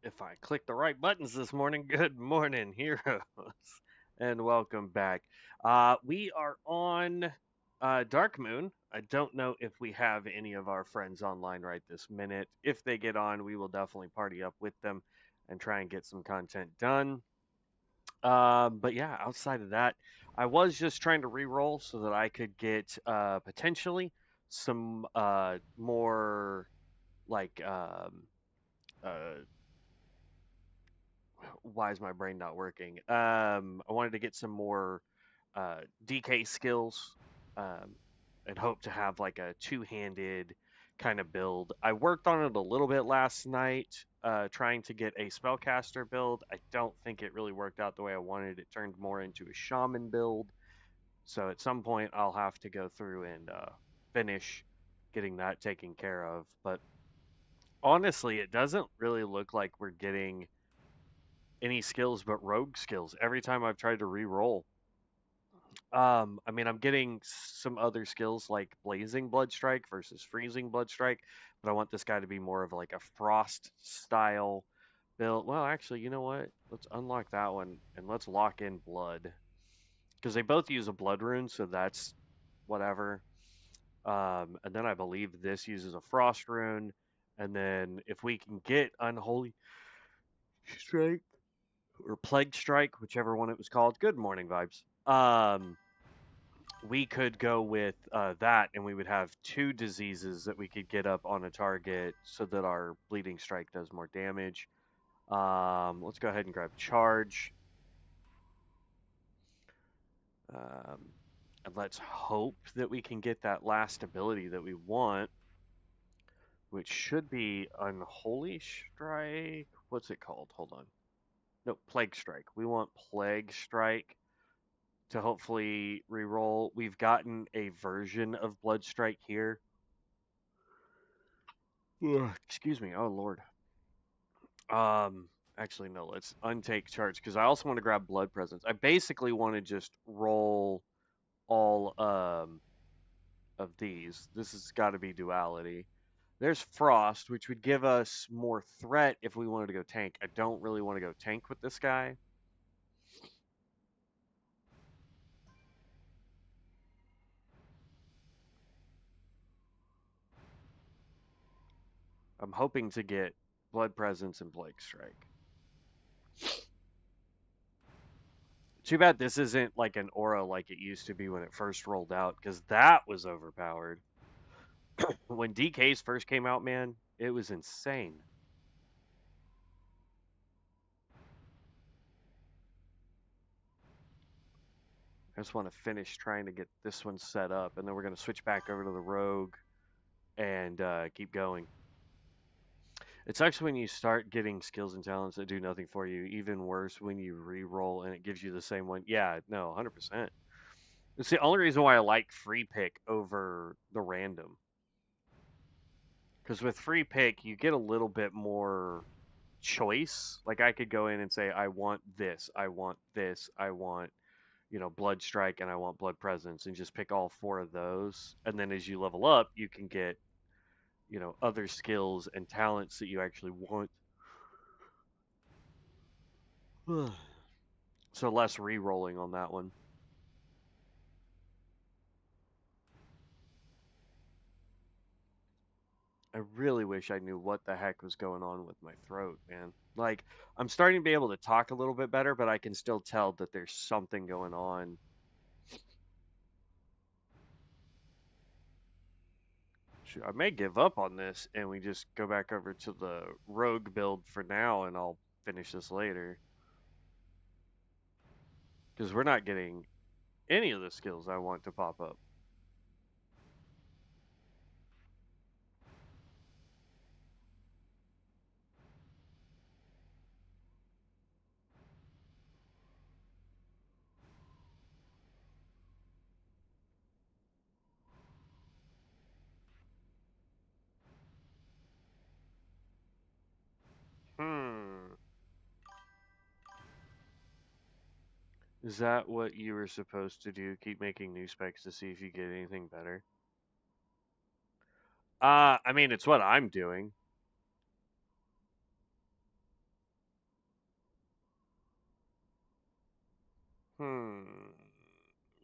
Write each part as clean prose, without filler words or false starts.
If I click the right buttons this morning, good morning, heroes, and welcome back. We are on Darkmoon. I don't know if we have any of our friends online right this minute. If they get on, we will definitely party up with them and try and get some content done. But yeah, outside of that, I was just trying to re-roll so that I could get potentially some more like uh, why is my brain not working? I wanted to get some more DK skills, um, and hope to have like a two-handed kind of build. I worked on it a little bit last night, trying to get a spellcaster build. I don't think it really worked out the way I wanted. It turned more into a shaman build. So at some point, I'll have to go through and finish getting that taken care of. But honestly, it doesn't really look like we're getting any skills but rogue skills every time I've tried to re-roll. I mean, I'm getting some other skills like blazing blood strike versus freezing blood strike, but I want this guy to be more of like a frost style build. Well, actually, you know what? Let's unlock that one and let's lock in blood because they both use a blood rune, so that's whatever. And then I believe this uses a frost rune, and then if we can get unholy strike or plague strike, whichever one it was called. Good morning vibes. We could go with that, and we would have two diseases that we could get up on a target, so that our bleeding strike does more damage. Let's go ahead and grab charge, um, and let's hope that we can get that last ability that we want, which should be unholy strike. What's it called? Hold on. No, plague strike. We want plague strike to hopefully reroll. We've gotten a version of Blood Strike here. Ugh, excuse me. Oh Lord. Um, actually no. Let's untake charge because I also want to grab Blood Presence. I basically want to just roll all of these. This has got to be duality. There's Frost, which would give us more threat if we wanted to go tank. I don't really want to go tank with this guy. I'm hoping to get Blood Presence and Plague Strike. Too bad this isn't like an aura like it used to be when it first rolled out, because that was overpowered. When DKs first came out, man, it was insane. I just want to finish trying to get this one set up, and then we're going to switch back over to the rogue and keep going. It's actually when you start getting skills and talents that do nothing for you, even worse when you re-roll and it gives you the same one. Yeah, no, 100%. It's the only reason why I like free pick over the random. Because with free pick, you get a little bit more choice. Like I could go in and say, I want this, I want this, I want, blood strike, and I want blood presence, and just pick all four of those. And then as you level up, you can get, other skills and talents that you actually want. So less re-rolling on that one. I really wish I knew what the heck was going on with my throat, man. Like, I'm starting to be able to talk a little bit better, but I can still tell that there's something going on. I may give up on this and we just go back over to the rogue build for now, and I'll finish this later. Because we're not getting any of the skills I want to pop up. Hmm. Is that what you were supposed to do? Keep making new specs to see if you get anything better? I mean, it's what I'm doing.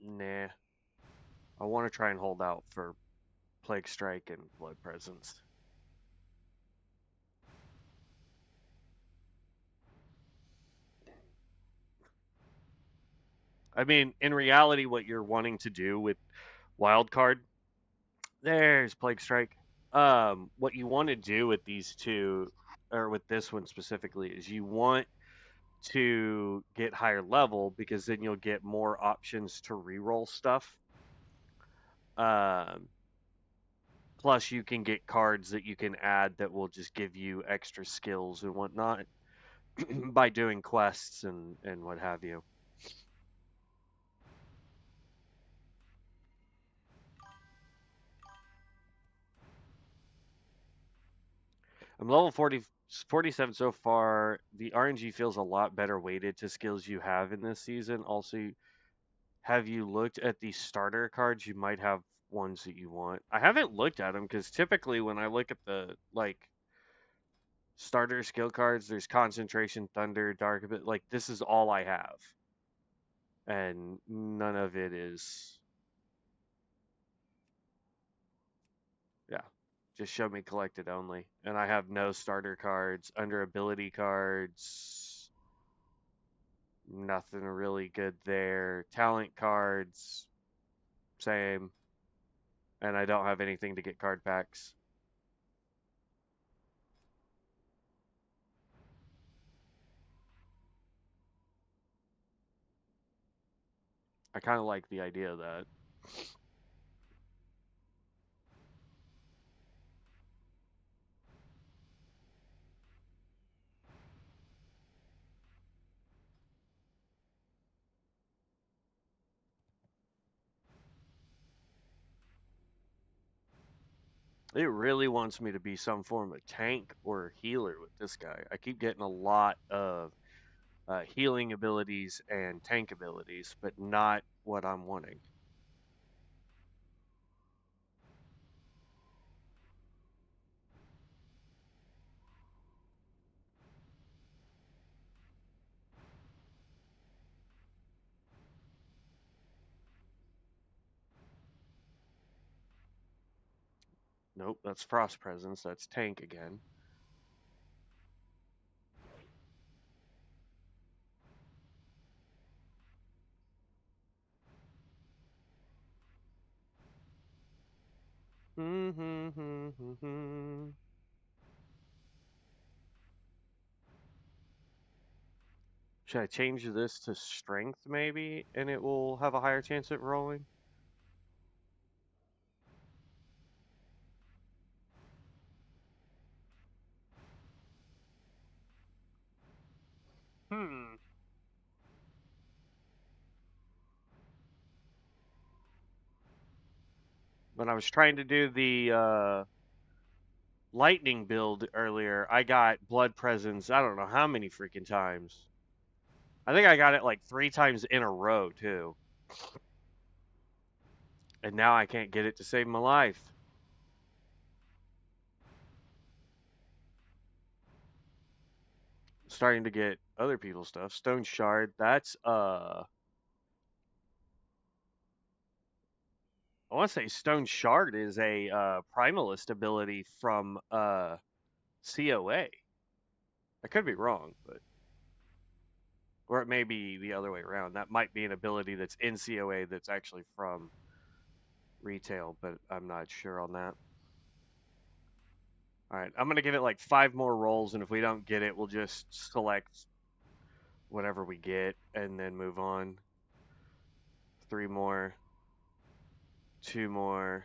Nah. I want to try and hold out for Plague Strike and Blood Presence. I mean, in reality, what you're wanting to do with Wildcard, there's Plague Strike. What you want to do with these two, or with this one specifically, is you want to get higher level because then you'll get more options to reroll stuff. Um, Plus, you can get cards that you can add that will just give you extra skills and whatnot by doing quests and what have you. I'm level 47 so far. The RNG feels a lot better weighted to skills you have in this season. Also, have you looked at the starter cards? You might have ones that you want. I haven't looked at them because typically when I look at the starter skill cards, there's concentration, thunder, dark. But like this is all I have, and none of it is. Yeah, just show me collected only, and I have no starter cards under ability cards. Nothing really good there. Talent cards, same. And I don't have anything to get card packs. I kind of like the idea of that. It really wants me to be some form of tank or healer with this guy. I keep getting a lot of healing abilities and tank abilities, but not what I'm wanting. Nope, that's Frost Presence. That's tank again. Should I change this to strength maybe, and it will have a higher chance at rolling? Hmm. When I was trying to do the lightning build earlier, I got blood presence. I don't know how many freaking times. I think I got it like 3 times in a row too. And now I can't get it to save my life. Starting to get other people's stuff. Stone shard. That's I want to say Stone shard is a primalist ability from COA. I could be wrong, but or it may be the other way around. That might be an ability that's in COA that's actually from retail, but I'm not sure on that. All right, I'm gonna give it like 5 more rolls, and if we don't get it, we'll just select whatever we get and then move on. 3 more, 2 more,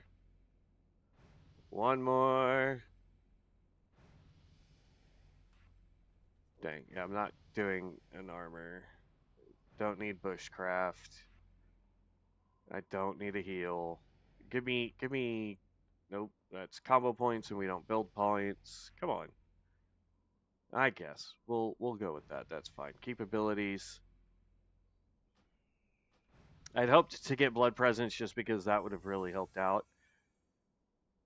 1 more. Dang, yeah, I'm not doing an armor. Don't need bushcraft. I don't need a heal. Give me. Nope, that's combo points, and we don't build points. Come on. I guess we'll go with that. That's fine. Keep abilities. I'd hoped to get blood presence just because that would have really helped out.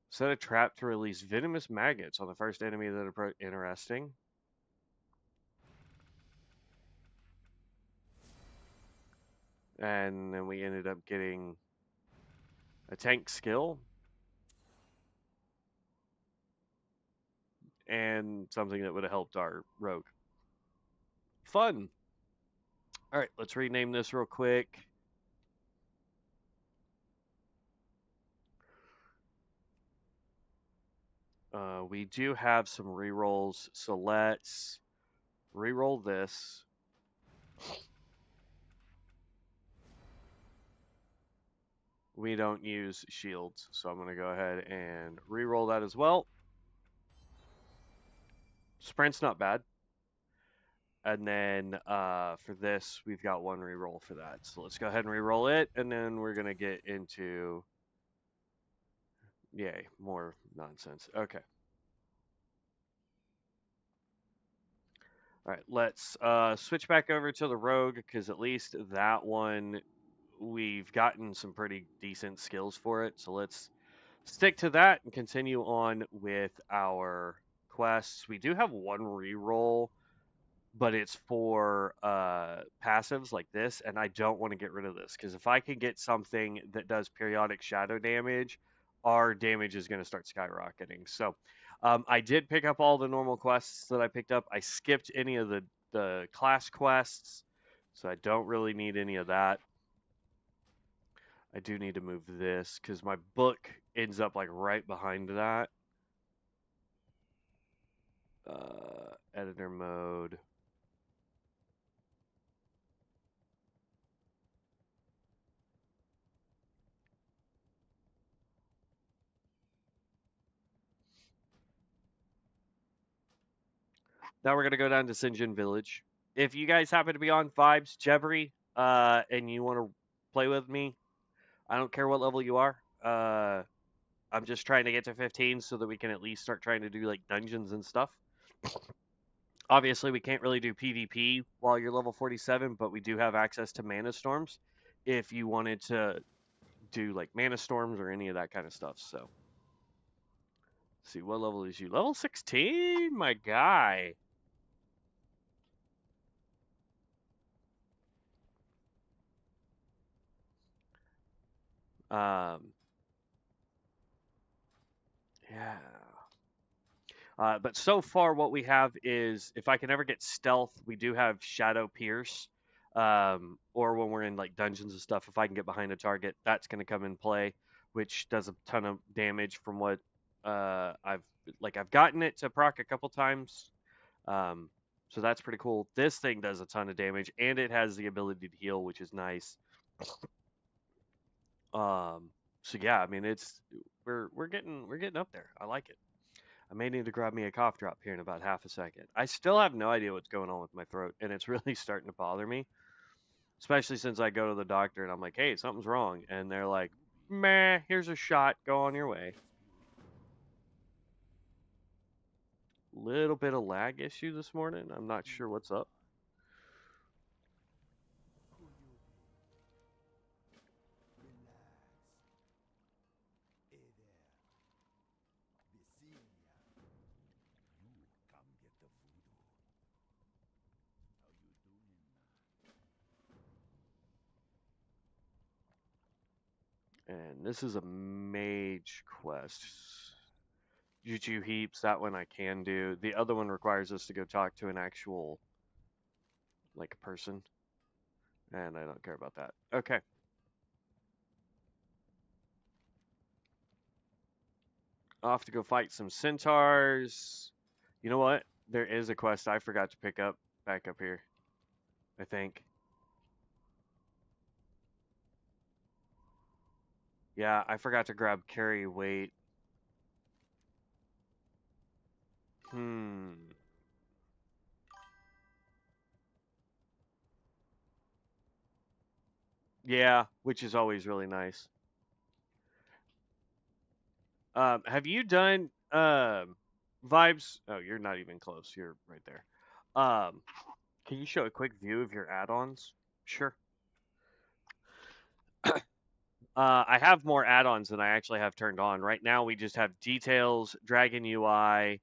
Set a trap to release venomous maggots on the first enemy that approach. Interesting. And then we ended up getting a tank skill and something that would have helped our rogue. Fun. All right, let's rename this real quick. We do have some rerolls, so let's reroll this. We don't use shields, so I'm going to go ahead and reroll that as well. Sprint's not bad. And then for this, we've got one reroll for that. So let's go ahead and reroll it, and then we're going to get into, yay, more nonsense. Okay. All right, let's switch back over to the rogue, because at least that one, we've gotten some pretty decent skills for it. So let's stick to that and continue on with our quests. We do have one reroll, but it's for passives like this, and I don't want to get rid of this, because if I can get something that does periodic shadow damage, our damage is going to start skyrocketing. So I did pick up all the normal quests that I picked up. I skipped any of the class quests, so I don't really need any of that. I do need to move this because my book ends up like right behind that. Editor mode. Now we're gonna go down to Sinjin Village. If you guys happen to be on Vibes, Jebri, and you want to play with me, I don't care what level you are. I'm just trying to get to 15 so that we can at least start trying to do like dungeons and stuff. Obviously, we can't really do PvP while you're level 47, but we do have access to mana storms if you wanted to do like mana storms or any of that kind of stuff. So, let's see, what level is you? Level 16, my guy. Um, yeah. But so far, what we have is if I can ever get stealth, we do have Shadow Pierce. Or when we're in like dungeons and stuff, if I can get behind a target, that's going to come in play, which does a ton of damage from what I've gotten it to proc a couple times. So that's pretty cool. This thing does a ton of damage, and it has the ability to heal, which is nice. So yeah, I mean we're getting up there. I like it. I may need to grab me a cough drop here in about half a second. I still have no idea what's going on with my throat, and it's really starting to bother me, especially since I go to the doctor and I'm like, hey, something's wrong. And they're like, meh, here's a shot. Go on your way. Little bit of lag issue this morning. I'm not sure what's up. And this is a mage quest. Juju heaps, that one I can do. The other one requires us to go talk to an actual, like, person. And I don't care about that. Okay. Off to go fight some centaurs. You know what? There is a quest I forgot to pick up back up here, I think. Yeah, I forgot to grab carry weight. Hmm. Yeah, which is always really nice. Have you done vibes? Oh, you're not even close. You're right there. Can you show a quick view of your add-ons? Sure. I have more add-ons than I actually have turned on. Right now, we just have details, Dragon UI,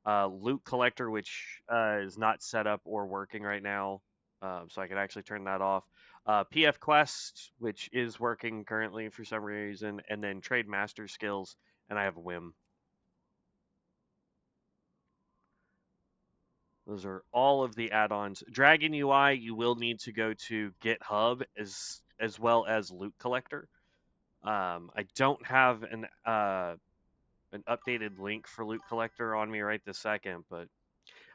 loot collector, which is not set up or working right now. so I could actually turn that off. PF Quest, which is working currently for some reason, and then Trade Master Skills, and I have Whim. Those are all of the add-ons. Dragon UI, you will need to go to GitHub as well as Loot Collector. I don't have an updated link for Loot Collector on me right this second, but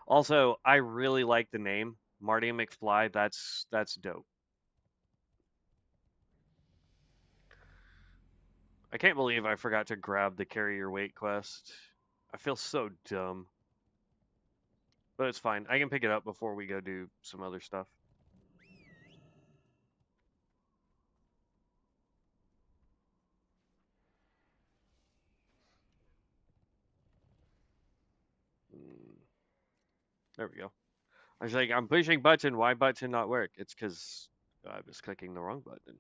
also I really like the name Marty McFly. That's dope. I can't believe I forgot to grab the carry your weight quest. I feel so dumb. But it's fine. I can pick it up before we go do some other stuff. Mm, there we go. I was like, I'm pushing button. Why button not work? It's because I was clicking the wrong button.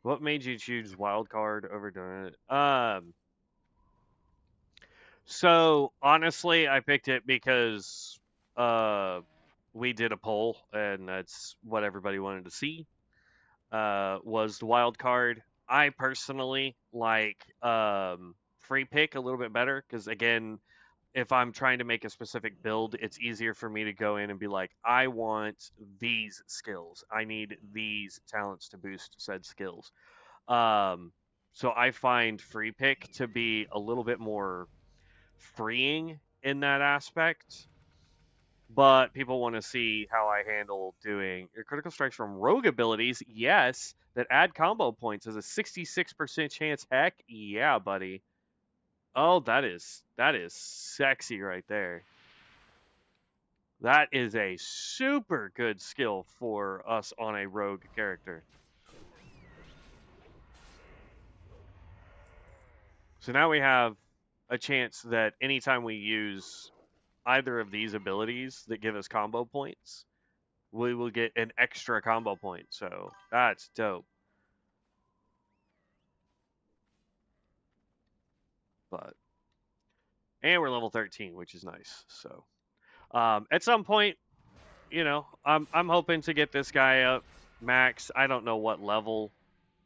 What made you choose Wildcard over doing it? So honestly, I picked it because uh, we did a poll, and that's what everybody wanted to see. Was the wild card. I personally like free pick a little bit better because again, if I'm trying to make a specific build, it's easier for me to go in and be like, I want these skills. I need these talents to boost said skills. Um, so I find free pick to be a little bit more freeing in that aspect. But people want to see how I handle doing critical strikes from rogue abilities. Yes, that add combo points is a 66% chance. Heck yeah, buddy. Oh, that is sexy right there. That is a super good skill for us on a rogue character. So now we have a chance that anytime we use either of these abilities that give us combo points, we will get an extra combo point. So that's dope. But and we're level 13, which is nice. So at some point, I'm hoping to get this guy up max. I don't know what level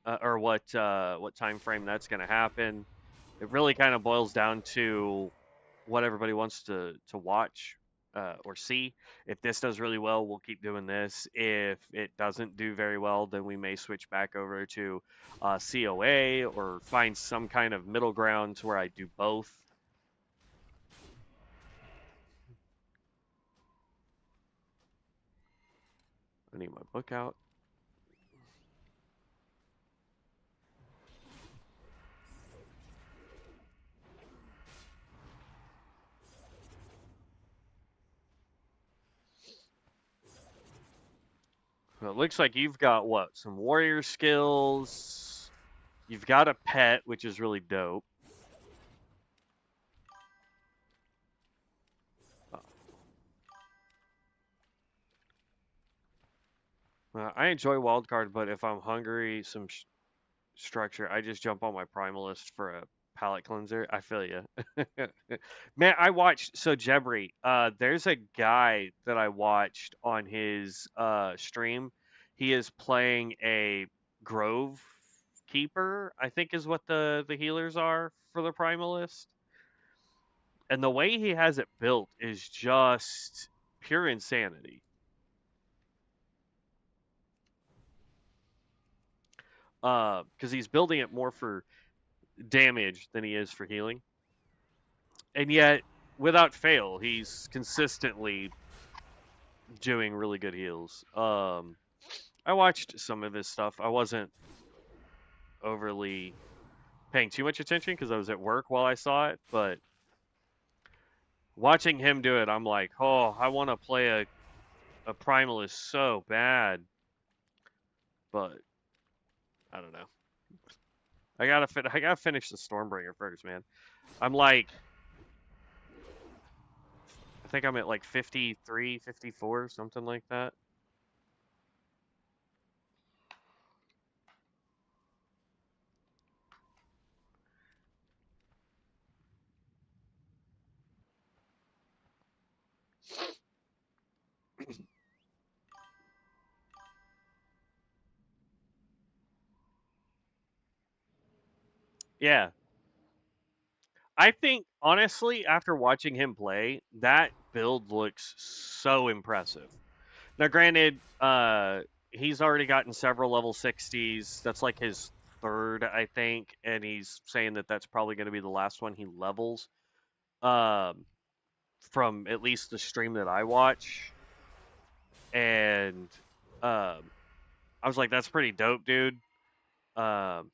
or what time frame that's going to happen. It really kind of boils down to what everybody wants to watch or see. If this does really well, we'll keep doing this. If it doesn't do very well, then we may switch back over to COA or find some kind of middle ground to where I do both. I need my book out. Well, it looks like you've got what? Some warrior skills. You've got a pet, which is really dope. I enjoy wildcard, but if I'm hungry, some structure, I just jump on my primalist for a palate cleanser. I feel you. Man, I watched so Jebri, there's a guy that I watched on his stream. He is playing a Grove Keeper, I think is what the healers are for the primalist. And the way he has it built is just pure insanity. Because he's building it more for damage than he is for healing. And yet, without fail, he's consistently doing really good heals. I watched some of his stuff. I wasn't overly paying too much attention because I was at work while I saw it, but watching him do it, I'm like, oh, I want to play a primalist so bad, but I don't know. I gotta finish the Stormbringer first, man. I'm like, I think I'm at like 53, 54, something like that. Yeah. I think honestly, after watching him play, that build looks so impressive. Now, granted, he's already gotten several level 60s. That's like his third, I think, and he's saying that that's probably going to be the last one he levels. Um, from at least the stream that I watch, and I was like, "That's pretty dope, dude." Um,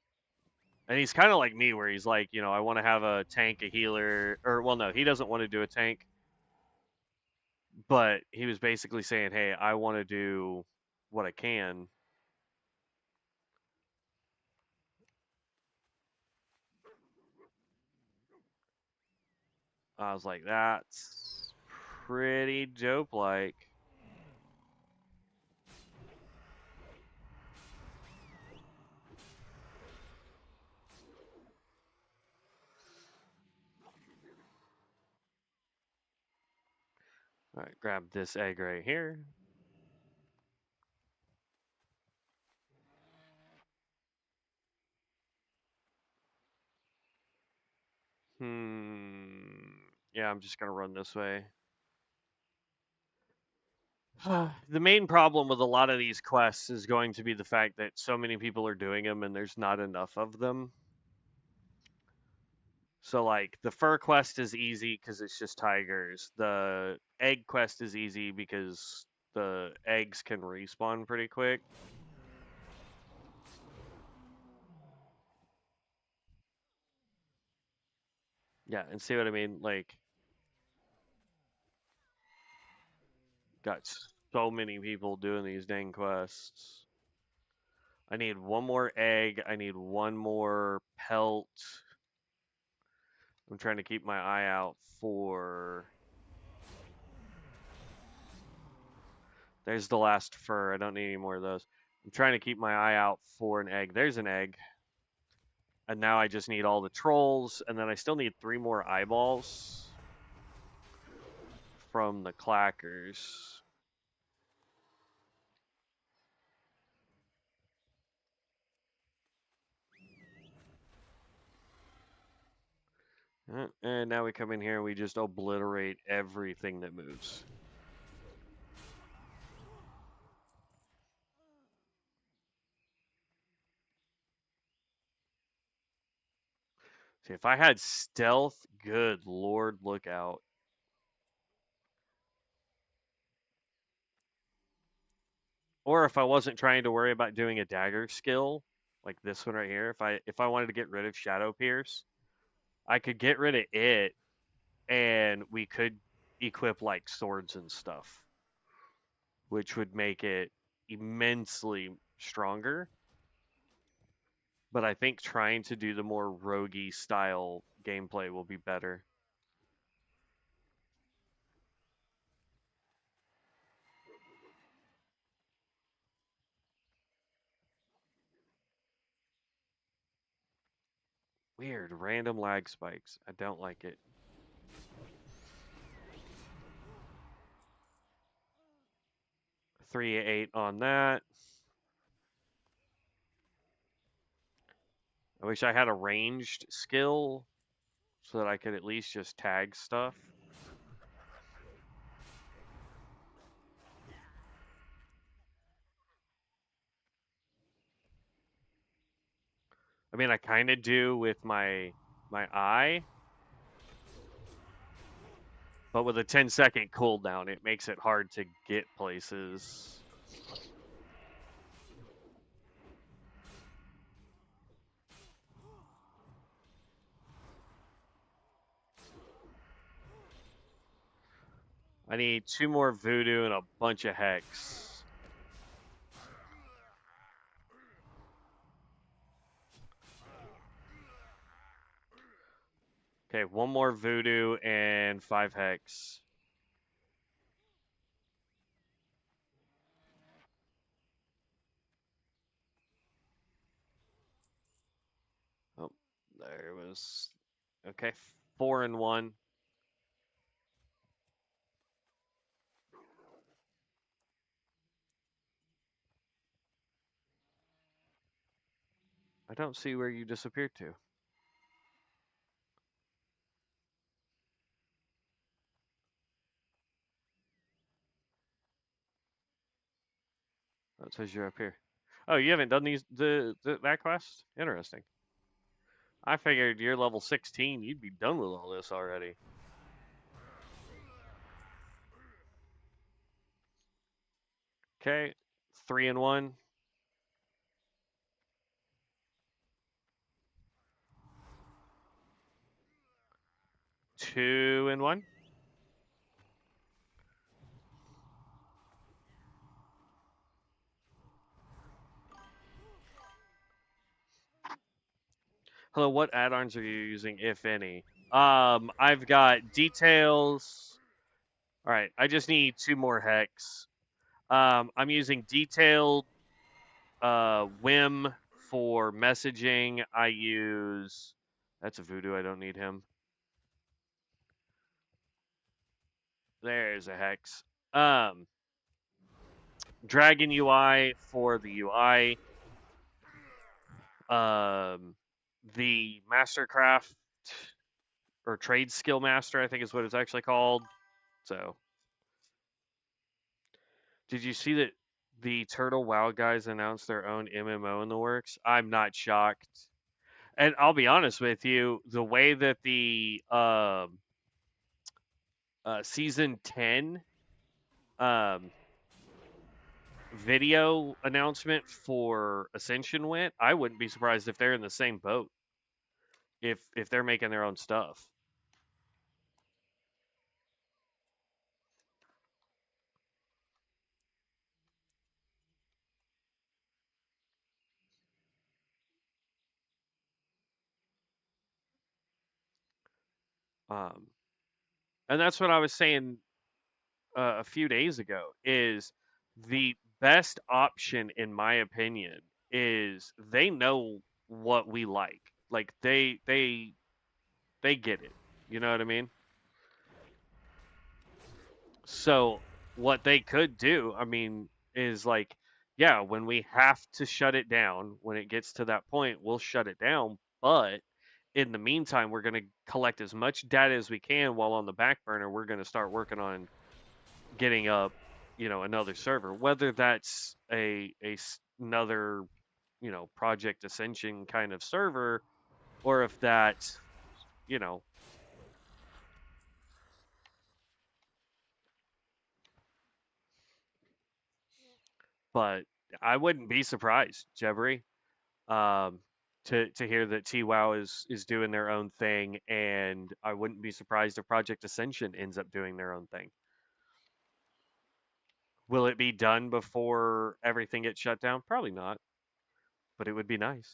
and he's kind of like me, where he's like, I want to have a tank, a healer, or well, no, he doesn't want to do a tank, but he was basically saying, "Hey, I want to do what I can." I was like, "That's pretty dope." Like, all right, grab this egg right here. Hmm. Yeah, I'm just gonna run this way. The main problem with a lot of these quests is going to be the fact that so many people are doing them and there's not enough of them. So, like, the fur quest is easy because it's just tigers. The egg quest is easy because the eggs can respawn pretty quick. Yeah, and see what I mean? Like, got so many people doing these dang quests. I need one more egg. I need one more pelt. I'm trying to keep my eye out for. There's the last fur. I don't need any more of those. I'm trying to keep my eye out for an egg. There's an egg. And now I just need all the trolls, and then I still need 3 more eyeballs from the clackers. And now we come in here and we just obliterate everything that moves. See, if I had stealth, good lord, look out. Or if I wasn't trying to worry about doing a dagger skill, like this one right here, if I wanted to get rid of Shadow Pierce, I could get rid of it and we could equip like swords and stuff, which would make it immensely stronger. But I think trying to do the more roguey style gameplay will be better. Weird, random lag spikes. I don't like it. 3-8 on that. I wish I had a ranged skill so that I could at least just tag stuff. I mean, I kind of do with my eye, but with a 10-second cooldown, it makes it hard to get places. I need 2 more voodoo and a bunch of hex. Okay, 1 more voodoo and 5 hex. Oh, there was. Okay, 4 and 1. I don't see where you disappeared to. That says you're up here. Oh, you haven't done that quest? Interesting. I figured you're level 16, you'd be done with all this already. Okay, 3 and 1. 2 and 1. Hello, what add-ons are you using, if any? I've got details. All right, I just need 2 more hex. I'm using detailed whim for messaging. I use that's a voodoo. I don't need him. There's a hex. Dragon UI for the UI. The Mastercraft or Trade Skill Master, I think is what it's actually called. So, did you see that the Turtle WoW guys announced their own MMO in the works? I'm not shocked. And I'll be honest with you, the way that the season 10 um, video announcement for Ascension went, I wouldn't be surprised if they're in the same boat. If they're making their own stuff. Um, and that's what I was saying a few days ago. Is the best option, in my opinion, is they know what we like. Like they get it. You know what I mean? So what they could do, I mean, is like, yeah, when we have to shut it down, when it gets to that point, we'll shut it down. But in the meantime, we're going to collect as much data as we can while on the back burner. We're going to start working on getting up, another server, whether that's another, Project Ascension kind of server, or if that's, you know, but I wouldn't be surprised, Jebbery, um, to hear that TWOW is doing their own thing, and I wouldn't be surprised if Project Ascension ends up doing their own thing. Will it be done before everything gets shut down? Probably not, but it would be nice.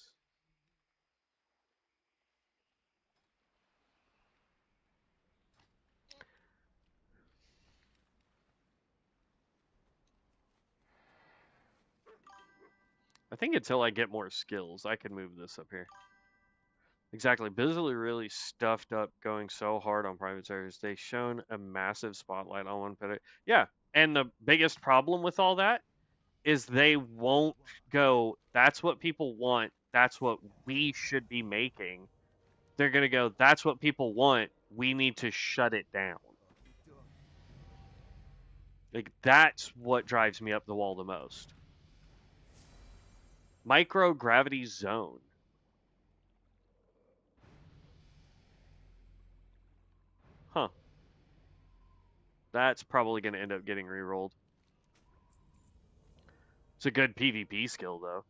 I think until I get more skills, I can move this up here. Exactly. Busily really stuffed up going so hard on private servers. They shone a massive spotlight on one pit. Yeah, and the biggest problem with all that is they won't go, that's what people want. That's what we should be making. They're going to go, that's what people want. We need to shut it down. Like, that's what drives me up the wall the most. Microgravity zone. Huh. That's probably going to end up getting re-rolled. It's a good PvP skill, though,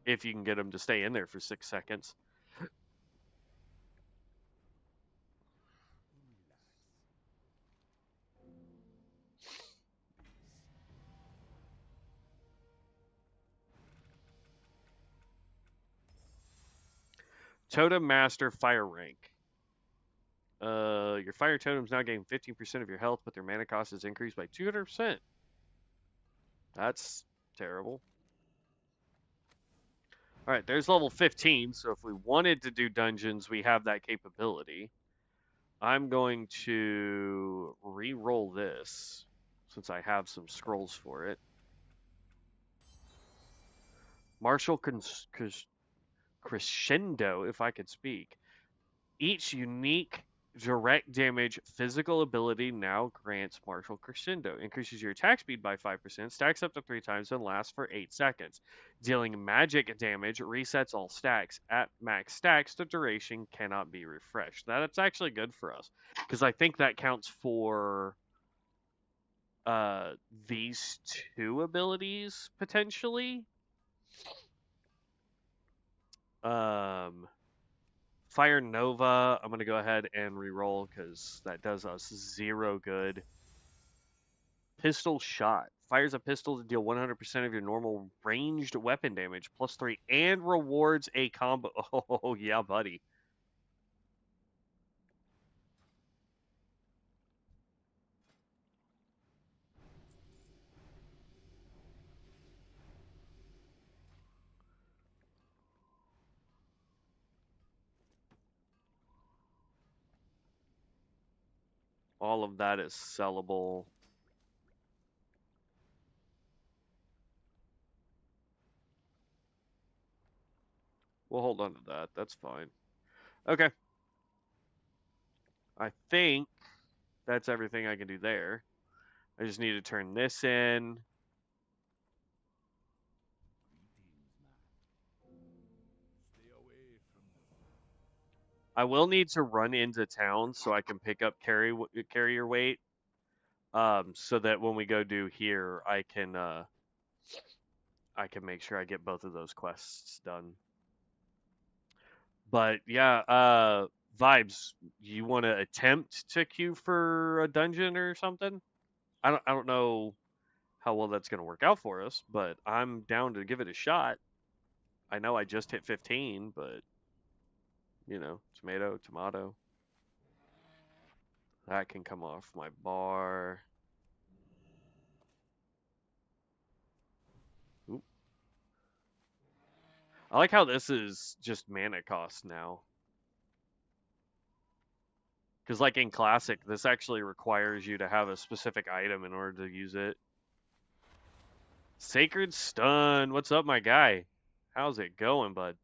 if you can get them to stay in there for 6 seconds. Totem Master Fire Rank. Your fire totems now gain 15% of your health, but their mana cost is increased by 200%. That's terrible. All right, there's level 15, so if we wanted to do dungeons, we have that capability. I'm going to re-roll this, since I have some scrolls for it. Martial Crescendo, if I could speak. Each unique Direct damage physical ability now grants martial crescendo. Increases your attack speed by 5%, stacks up to 3 times, and lasts for 8 seconds. Dealing magic damage resets all stacks. At max stacks, the duration cannot be refreshed. That's actually good for us, because I think that counts for these two abilities, potentially. Um, Fire Nova, I'm going to go ahead and reroll because that does us 0 good. Pistol Shot. Fires a pistol to deal 100% of your normal ranged weapon damage, +3, and rewards a combo. Oh, yeah, buddy. All of that is sellable. We'll hold on to that. That's fine. Okay. I think that's everything I can do there. I just need to turn this in. I will need to run into town so I can pick up carrier weight. So that when we go do here, I can make sure I get both of those quests done. But yeah, vibes. You want to attempt to queue for a dungeon or something? I don't know how well that's gonna work out for us, but I'm down to give it a shot. I know I just hit 15, but you know, tomato, tomato. That can come off my bar. Oop. I like how this is just mana cost now. Because, like in Classic, this actually requires you to have a specific item in order to use it. Sacred Stun. What's up, my guy? How's it going, bud?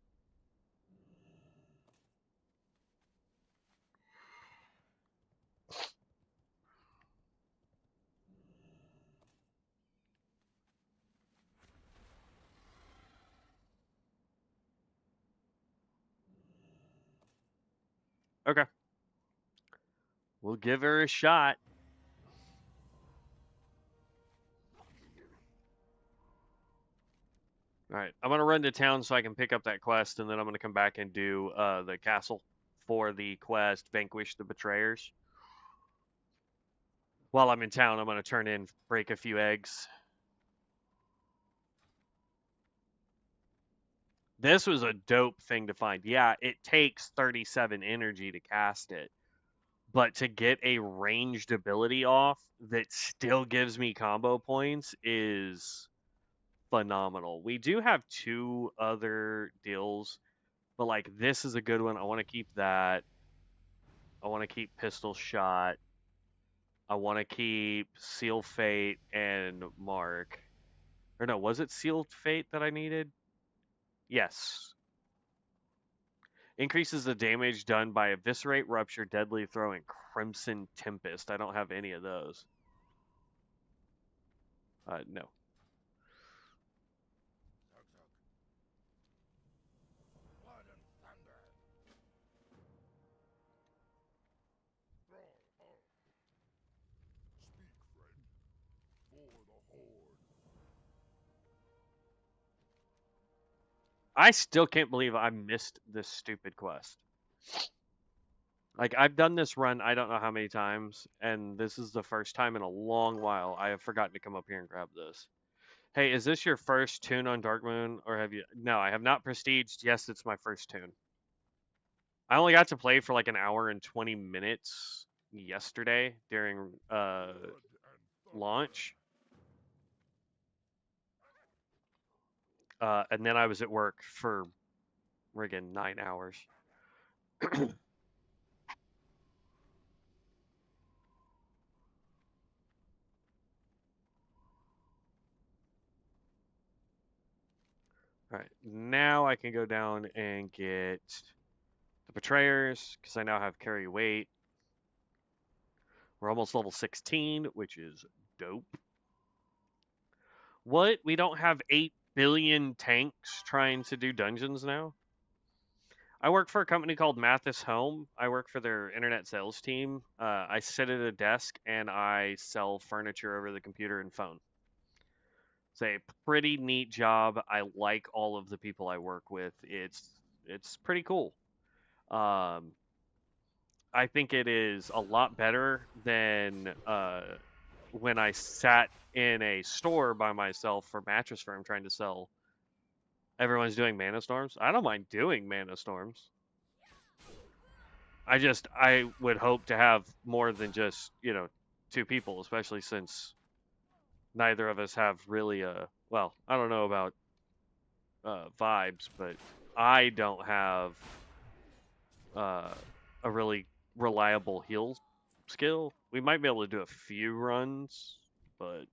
Okay. We'll give her a shot. All right. I'm going to run to town so I can pick up that quest, and then I'm going to come back and do the castle for the quest Vanquish the Betrayers. While I'm in town, I'm going to turn in, break a few eggs. This was a dope thing to find. Yeah, it takes 37 energy to cast it. But to get a ranged ability off that still gives me combo points is phenomenal. We do have 2 other deals, but like this is a good one. I want to keep that. I want to keep Pistol Shot. I want to keep Seal Fate and Mark. Or no, was it Sealed Fate that I needed? Yes. Increases the damage done by Eviscerate, Rupture, Deadly Throw, and Crimson Tempest. I don't have any of those. No. I still can't believe I missed this stupid quest. Like, I've done this run I don't know how many times, and this is the first time in a long while I have forgotten to come up here and grab this. Hey, is this your first tune on Darkmoon, or have you? No, I have not prestiged. Yes, it's my first tune. I only got to play for like an hour and 20 minutes yesterday during launch. And then I was at work for friggin' 9 hours. All right, now I can go down and get the Betrayers because I now have carry weight. We're almost level 16, which is dope. What? We don't have 8 billion tanks trying to do dungeons now? I work for a company called Mathis Home. I work for their internet sales team. I sit at a desk and I sell furniture over the computer and phone. It's a pretty neat job. I like all of the people I work with. It's pretty cool. Um, I think it is a lot better than when I sat in a store by myself for Mattress Firm trying to sell. Everyone's doing mana storms. I don't mind doing mana storms. I would hope to have more than just, 2 people, especially since neither of us have really well, I don't know about vibes, but I don't have a really reliable heal skill. We might be able to do a few runs, but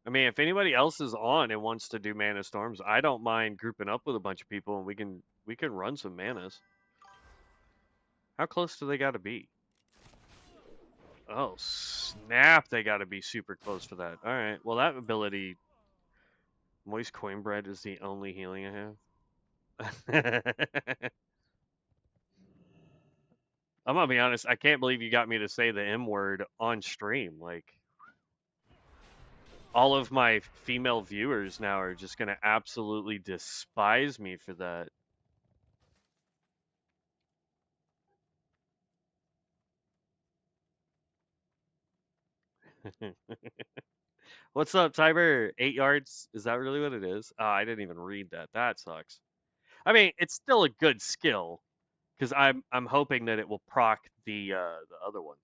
I mean, if anybody else is on and wants to do mana storms, I don't mind grouping up with a bunch of people and we can run some manas. How close do they got to be? Oh, snap, they got to be super close for that. All right. Well, that ability, Moist Coin Bread, is the only healing I have. I'm gonna be honest, I can't believe you got me to say the M word on stream. Like, all of my female viewers now are just gonna absolutely despise me for that. What's up, Tiber? 8 yards? Is that really what it is? Oh, I didn't even read that. That sucks. I mean, it's still a good skill because I'm hoping that it will proc the other one.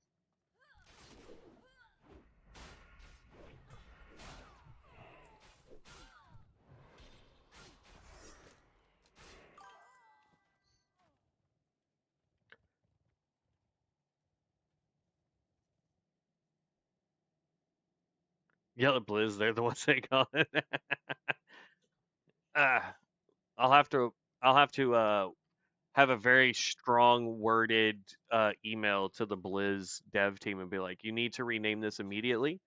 Yellow Blizz, they're the ones that got it. Ah, I'll have to I'll have to have a very strong worded email to the Blizz dev team and be like, you need to rename this immediately.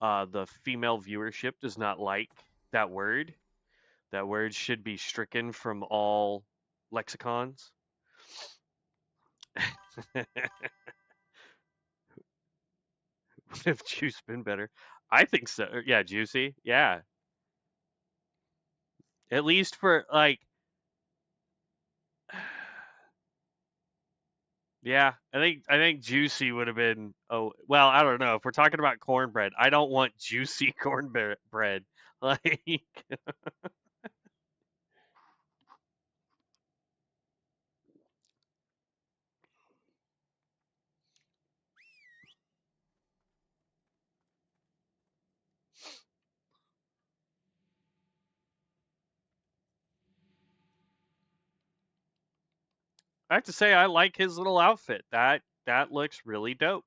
The female viewership does not like that word. That word should be stricken from all lexicons. If juice been better, I think so. Yeah, juicy. Yeah, at least for like. Yeah, I think juicy would have been. Oh well, I don't know. If we're talking about cornbread, I don't want juicy cornbread. Like, I have to say, I like his little outfit. That looks really dope.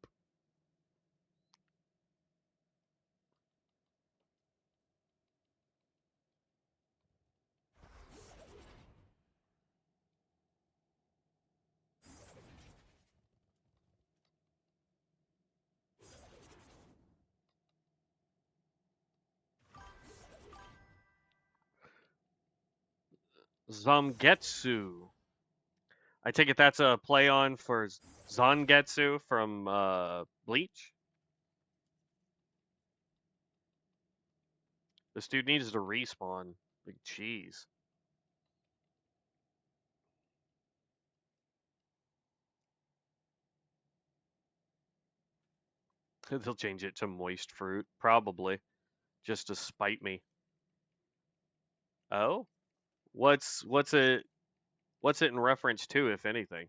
Zamgetsu. I take it that's a play on for Zangetsu from Bleach. This dude needs to respawn. Like, jeez. They'll change it to moist fruit, probably, just to spite me. Oh, what's it in reference to, if anything?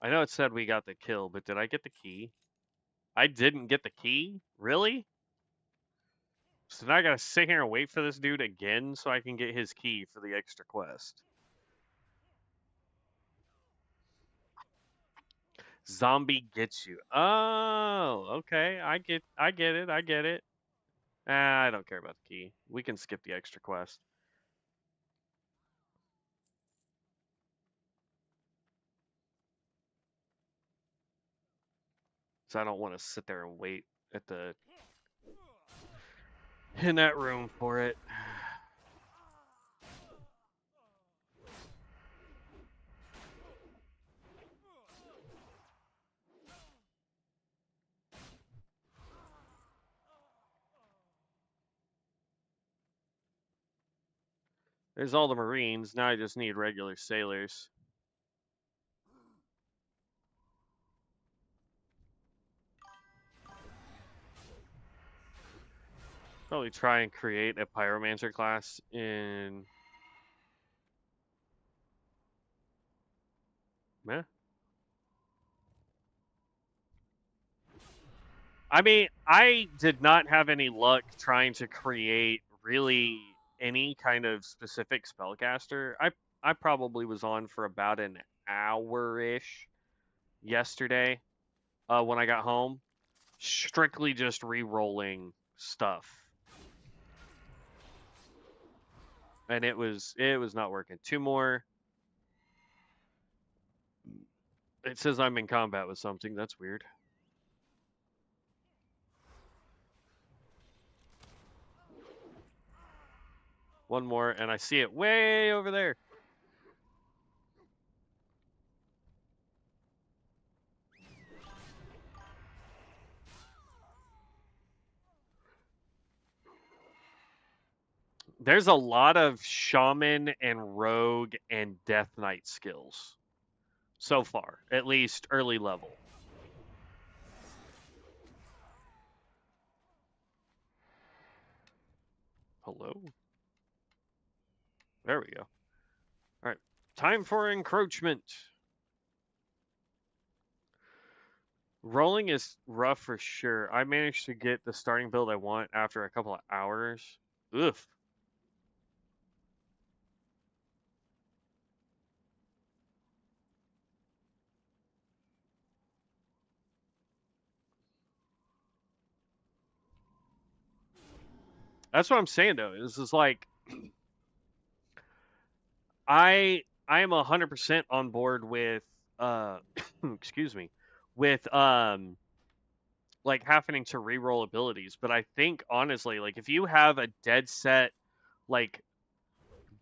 I know it said we got the kill, but did I get the key? I didn't get the key? Really? So now I gotta sit here and wait for this dude again so I can get his key for the extra quest. Zombie gets you. Oh, okay. I get it. I don't care about the key. We can skip the extra quest. So I don't want to sit there and wait at the in that room for it. There's all the Marines. Now I just need regular sailors. Probably try and create a pyromancer class in. Meh. I mean, I did not have any luck trying to create really any kind of specific spellcaster. I probably was on for about an hour-ish yesterday when I got home, strictly just re-rolling stuff. And it was not working. 2 more. It says I'm in combat with something. That's weird. One more, and I see it way over there. There's a lot of shaman and rogue and death knight skills so far, at least early level. Hello? There we go. All right, time for encroachment. Rolling is rough for sure. I managed to get the starting build I want after a couple of hours. Oof. That's what I'm saying though. This is like I am 100% on board with excuse me, with like happening to reroll abilities, but I think honestly, like if you have a dead set like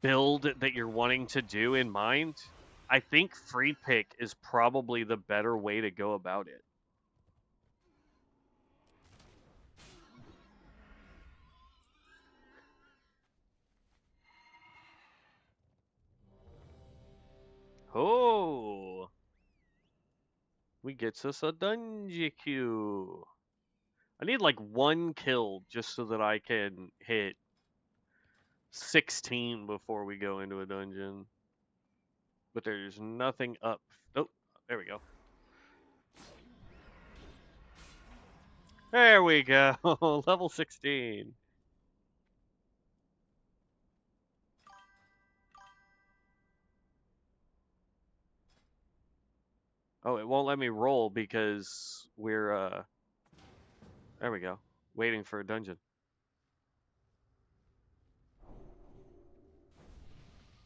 build that you're wanting to do in mind, I think free pick is probably the better way to go about it. Oh, we gets us a dungeon queue. I need like 1 kill just so that I can hit 16 before we go into a dungeon. But there's nothing up. Oh, there we go. There we go. Level 16. Oh, it won't let me roll because we're there we go. Waiting for a dungeon.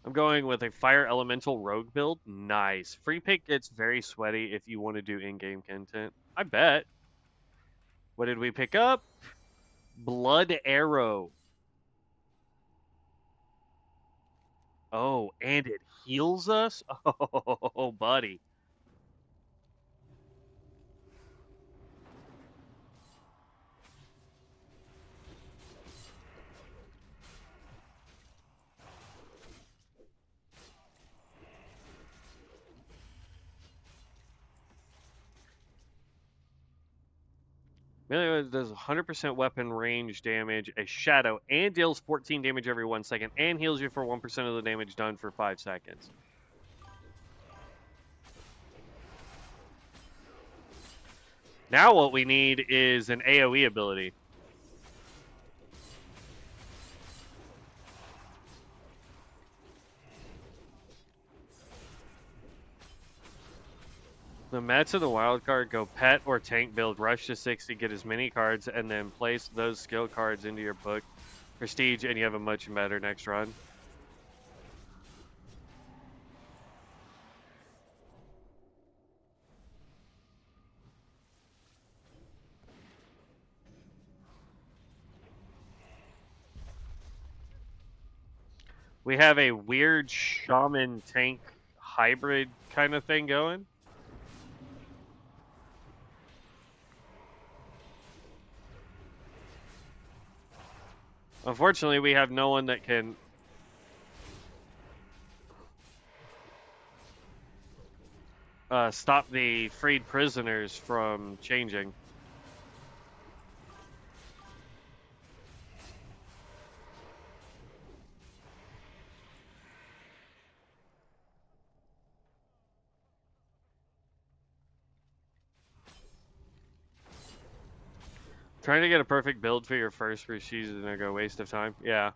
I'm going with a fire elemental rogue build. Nice. Free pick gets very sweaty if you want to do in-game content. I bet. What did we pick up? Blood arrow. Oh, and it heals us? Oh, buddy. Melee does 100% weapon range damage, a shadow, and deals 14 damage every 1 second, and heals you for 1% of the damage done for 5 seconds. Now what we need is an AoE ability. The Mets of the wild card go pet or tank build, rush to 60, get as many cards, and then place those skill cards into your book. Prestige, and you have a much better next run. We have a weird shaman tank hybrid kind of thing going. Unfortunately, we have no one that can stop the freed prisoners from changing. Trying to get a perfect build for your first Prestige is gonna go waste of time. Yeah.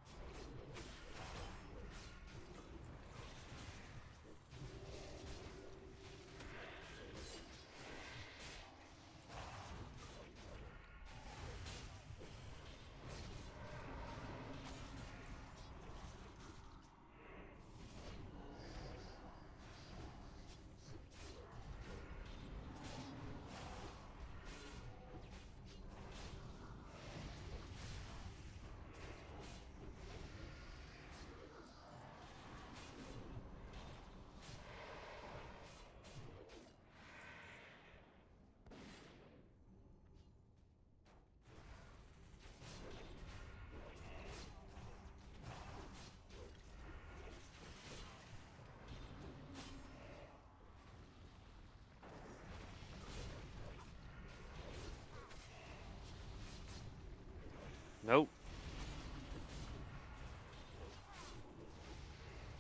Nope.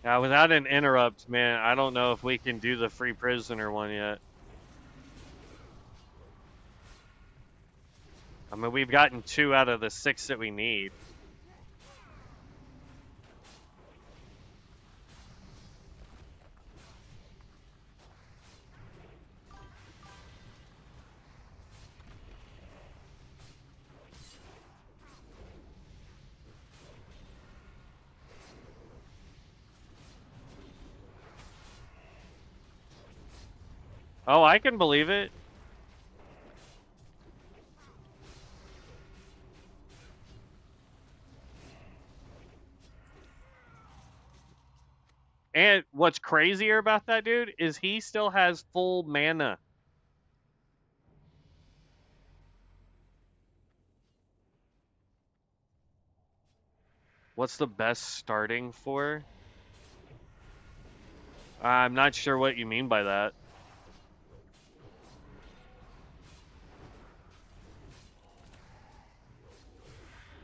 Now, without an interrupt, man, I don't know if we can do the free prisoner one yet. I mean, we've gotten 2 out of the 6 that we need. Oh, I can believe it. And what's crazier about that dude is he still has full mana. What's the best starting for? I'm not sure what you mean by that.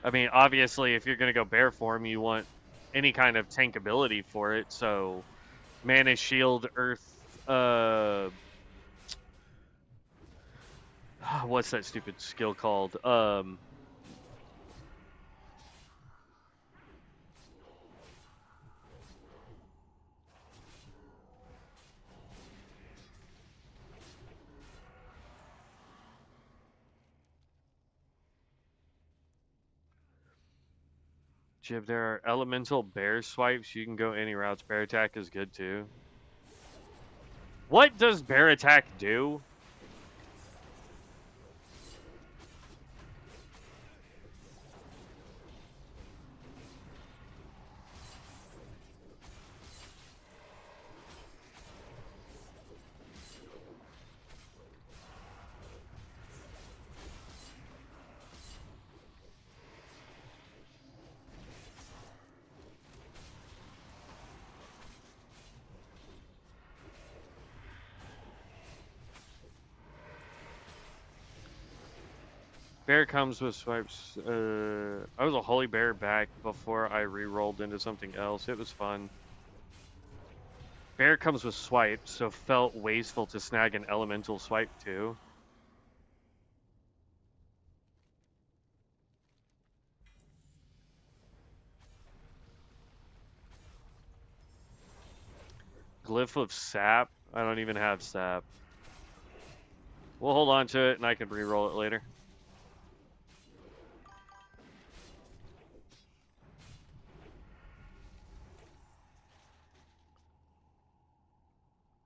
I mean, obviously, if you're going to go bear form, you want any kind of tank ability for it. So, mana, shield, earth. What's that stupid skill called? Jib, there are elemental bear swipes. You can go any routes. Bear attack is good too. What does bear attack do? Bear comes with swipes. I was a holy bear back before I re-rolled into something else. It was fun. Bear comes with swipes, so felt wasteful to snag an elemental swipe too. Glyph of sap. I don't even have sap. We'll hold on to it, and I can re-roll it later.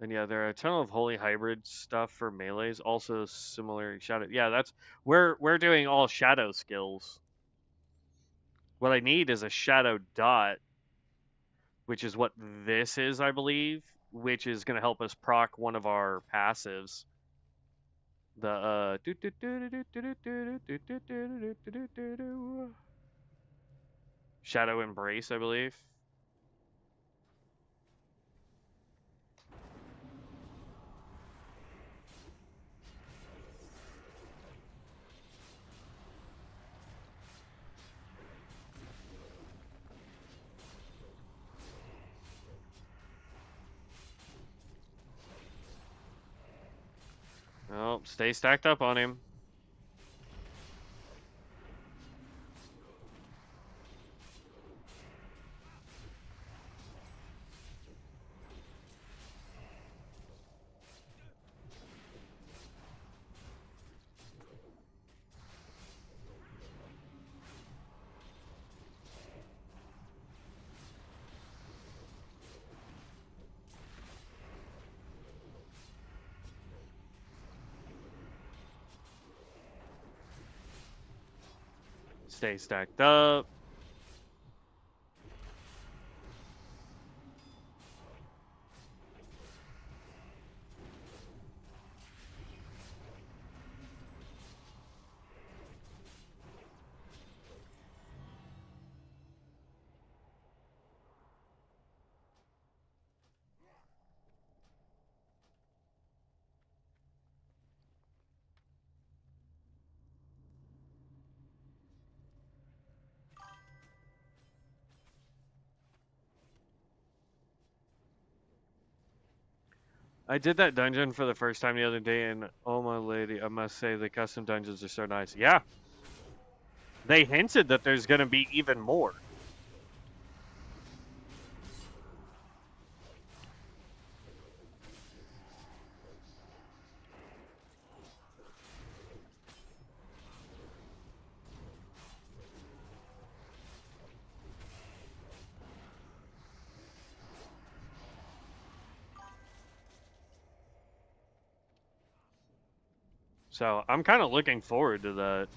And yeah, there are a ton of holy hybrid stuff for melees, also similar shadow. Yeah, that's we're doing all shadow skills. What I need is a shadow dot, which is what this is, I believe, which is going to help us proc one of our passives. The Shadow Embrace, I believe. Oh, stay stacked up on him. Stay stacked up. I did that dungeon for the first time the other day, and oh my lady, I must say the custom dungeons are so nice. Yeah. They hinted that there's going to be even more. So I'm kind of looking forward to that.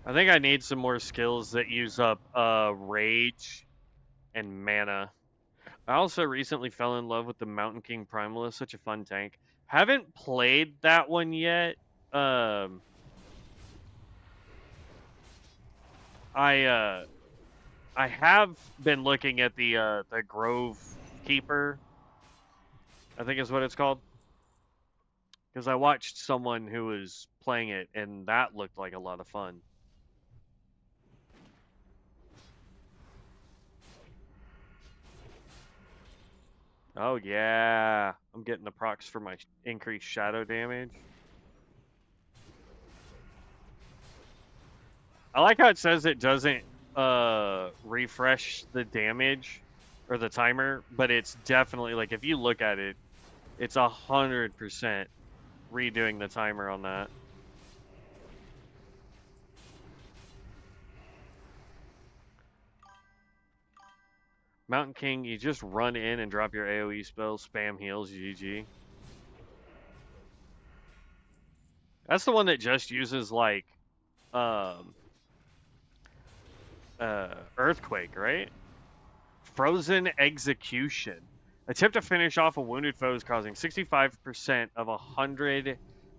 I think I need some more skills that use up rage and mana. I also recently fell in love with the Mountain King Primalist, such a fun tank. Haven't played that one yet. I have been looking at the Grove Keeper, I think is what it's called. Because I watched someone who was playing it, and that looked like a lot of fun. Oh yeah, I'm getting the procs for my increased shadow damage. I like how it says it doesn't refresh the damage or the timer, but it's definitely, like, if you look at it, it's 100% redoing the timer on that. Mountain King, you just run in and drop your AoE spells, spam heals, GG. That's the one that just uses, like, Earthquake, right? Frozen Execution. Attempt to finish off a wounded foes causing 65% of 100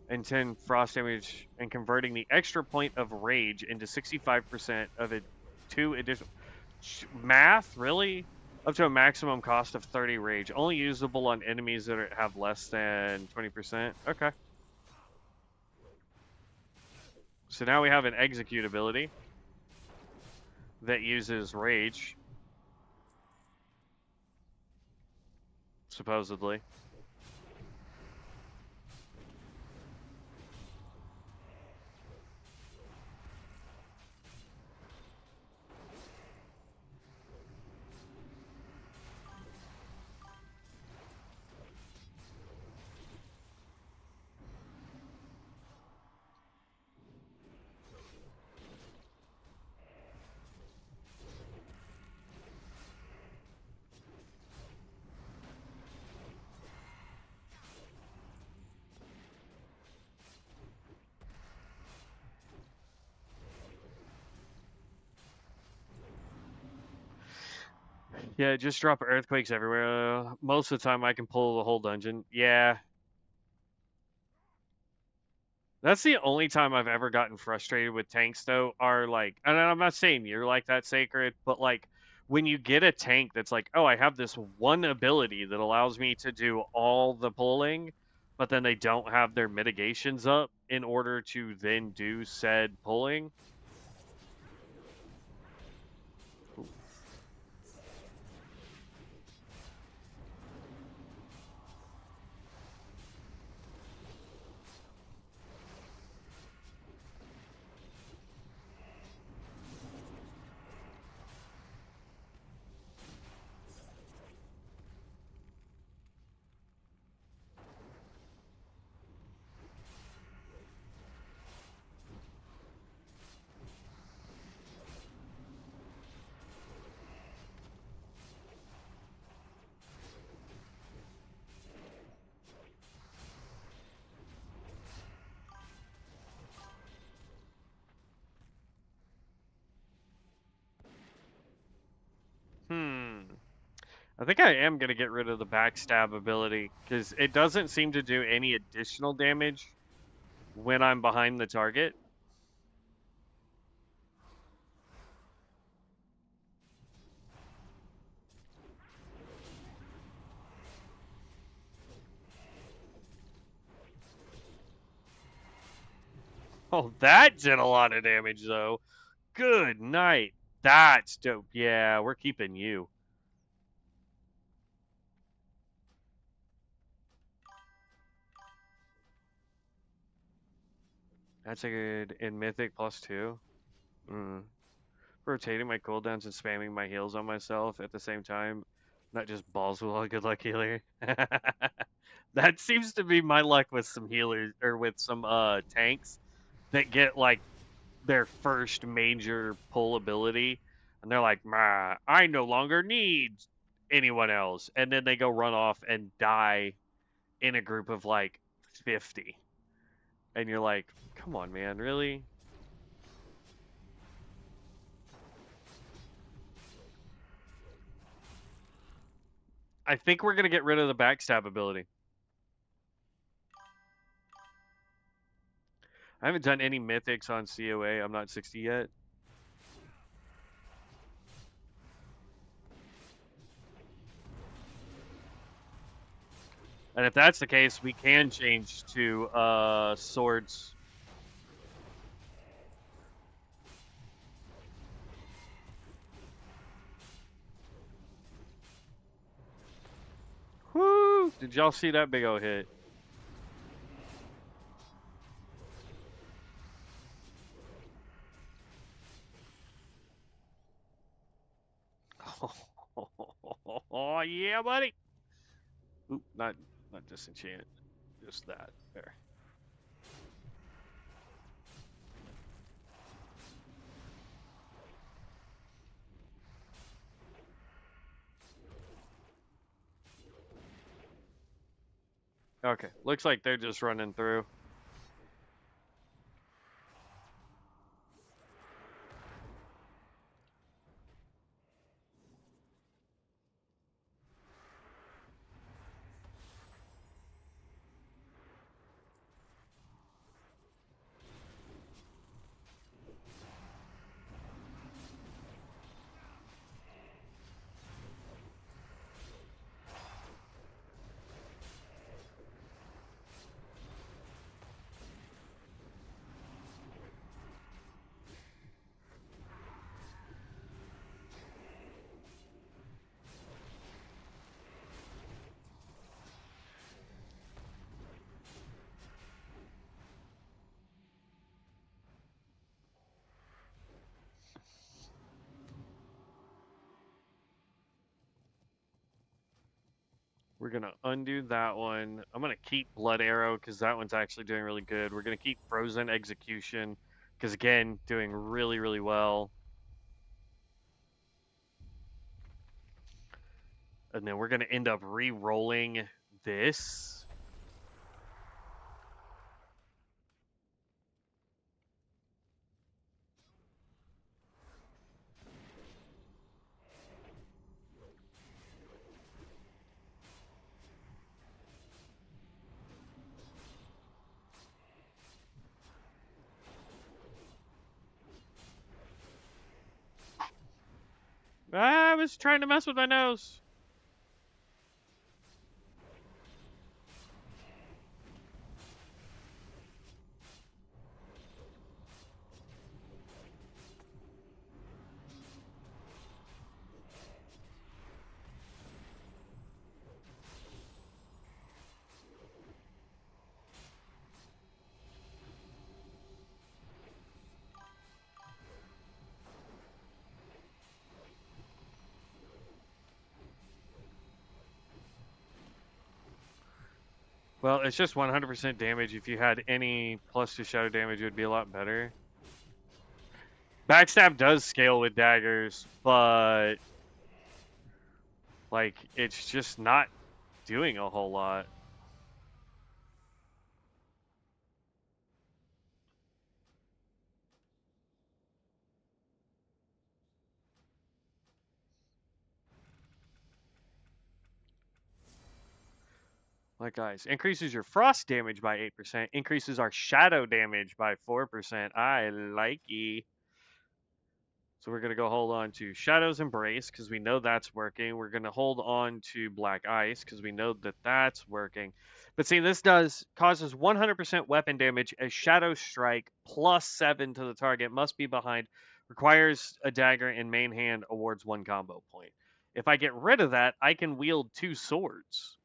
and 10 frost damage, and converting the extra point of rage into 65% of it. 2 additional math, really? Up to a maximum cost of 30 rage. Only usable on enemies that have less than 20%. Okay. So now we have an execute ability that uses rage, supposedly. Yeah, just drop earthquakes everywhere. Most of the time I can pull the whole dungeon. Yeah. That's the only time I've ever gotten frustrated with tanks, though, are like, and I'm not saying you're like that, Sacred, but like when you get a tank that's like, oh, I have this one ability that allows me to do all the pulling, but then they don't have their mitigations up in order to then do said pulling. I think I am going to get rid of the backstab ability because it doesn't seem to do any additional damage when I'm behind the target. Oh, that did a lot of damage, though. Good night. That's dope. Yeah, we're keeping you. That's a good in Mythic +2. Rotating my cooldowns and spamming my heals on myself at the same time. Not just balls with a good luck healer. That seems to be my luck with some healers or with some tanks that get like their first major pull ability, and they're like, I no longer need anyone else. And then they go run off and die in a group of like 50. And you're like, come on, man, really? I think we're going to get rid of the backstab ability. I haven't done any mythics on COA. I'm not 60 yet. And if that's the case, we can change to swords. Whoo! Did y'all see that big old hit? Oh yeah, buddy. Oop, not disenchant, just that there. Okay, looks like they're just running through. We're going to undo that one. I'm going to keep Blood Arrow because that one's actually doing really good. We're going to keep Frozen Execution because, again, doing really, really well. And then we're going to end up re-rolling this. I was trying to mess with my nose. Well, it's just 100% damage. If you had any +2 shadow damage, it would be a lot better. Backstab does scale with daggers, but like it's just not doing a whole lot. Like, guys, increases your frost damage by 8%, increases our shadow damage by 4%. I like it. So we're going to go hold on to Shadow's Embrace because we know that's working. We're going to hold on to Black Ice because we know that that's working. But see, this causes 100% weapon damage as Shadow Strike +7 to the target, must be behind, requires a dagger in main hand, awards 1 combo point. If I get rid of that, I can wield 2 swords.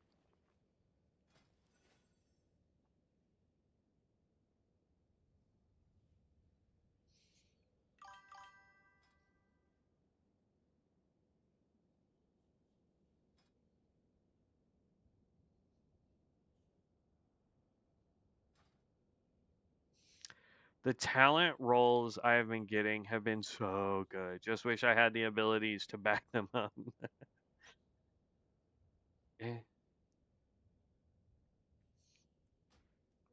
The talent rolls I have been getting have been so good. Just wish I had the abilities to back them up. Eh.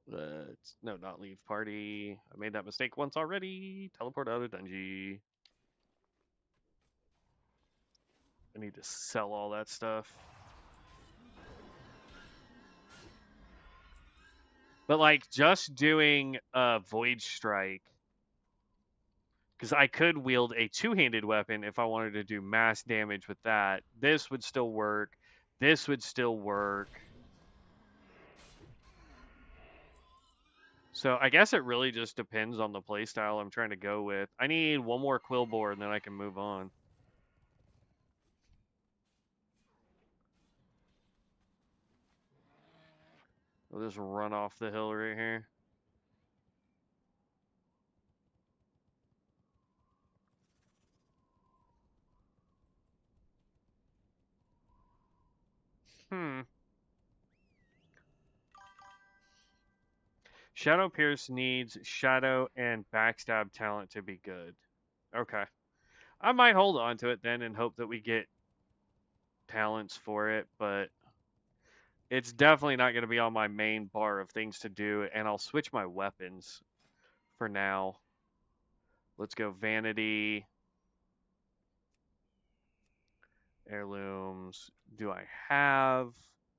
Let's not leave party. I made that mistake once already. Teleport out of dungeon. I need to sell all that stuff. But like just doing a Void Strike, because I could wield a two-handed weapon if I wanted to do mass damage with that. This would still work. This would still work. So I guess it really just depends on the playstyle I'm trying to go with. I need one more quill board and then I can move on. We'll just run off the hill right here. Shadow Pierce needs Shadow and Backstab talent to be good. Okay. I might hold on to it then and hope that we get talents for it, but it's definitely not going to be on my main bar of things to do, and I'll switch my weapons for now. Let's go Vanity. Heirlooms. Do I have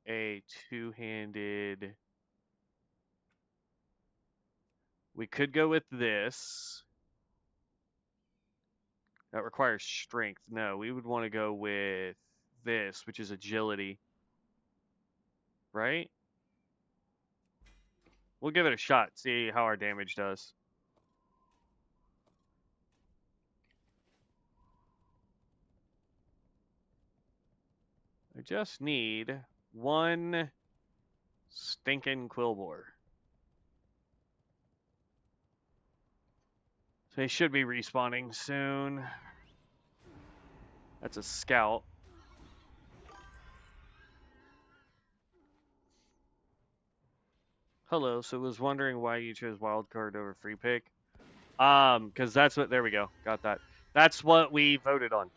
a two-handed? We could go with this. That requires strength. No, we would want to go with this, which is agility. Right? We'll give it a shot, see how our damage does. I just need one stinking Quillbore. So they should be respawning soon. That's a scout. Hello. So was wondering why you chose Wildcard over free pick. Because that's what. There we go. Got that. That's what we voted on.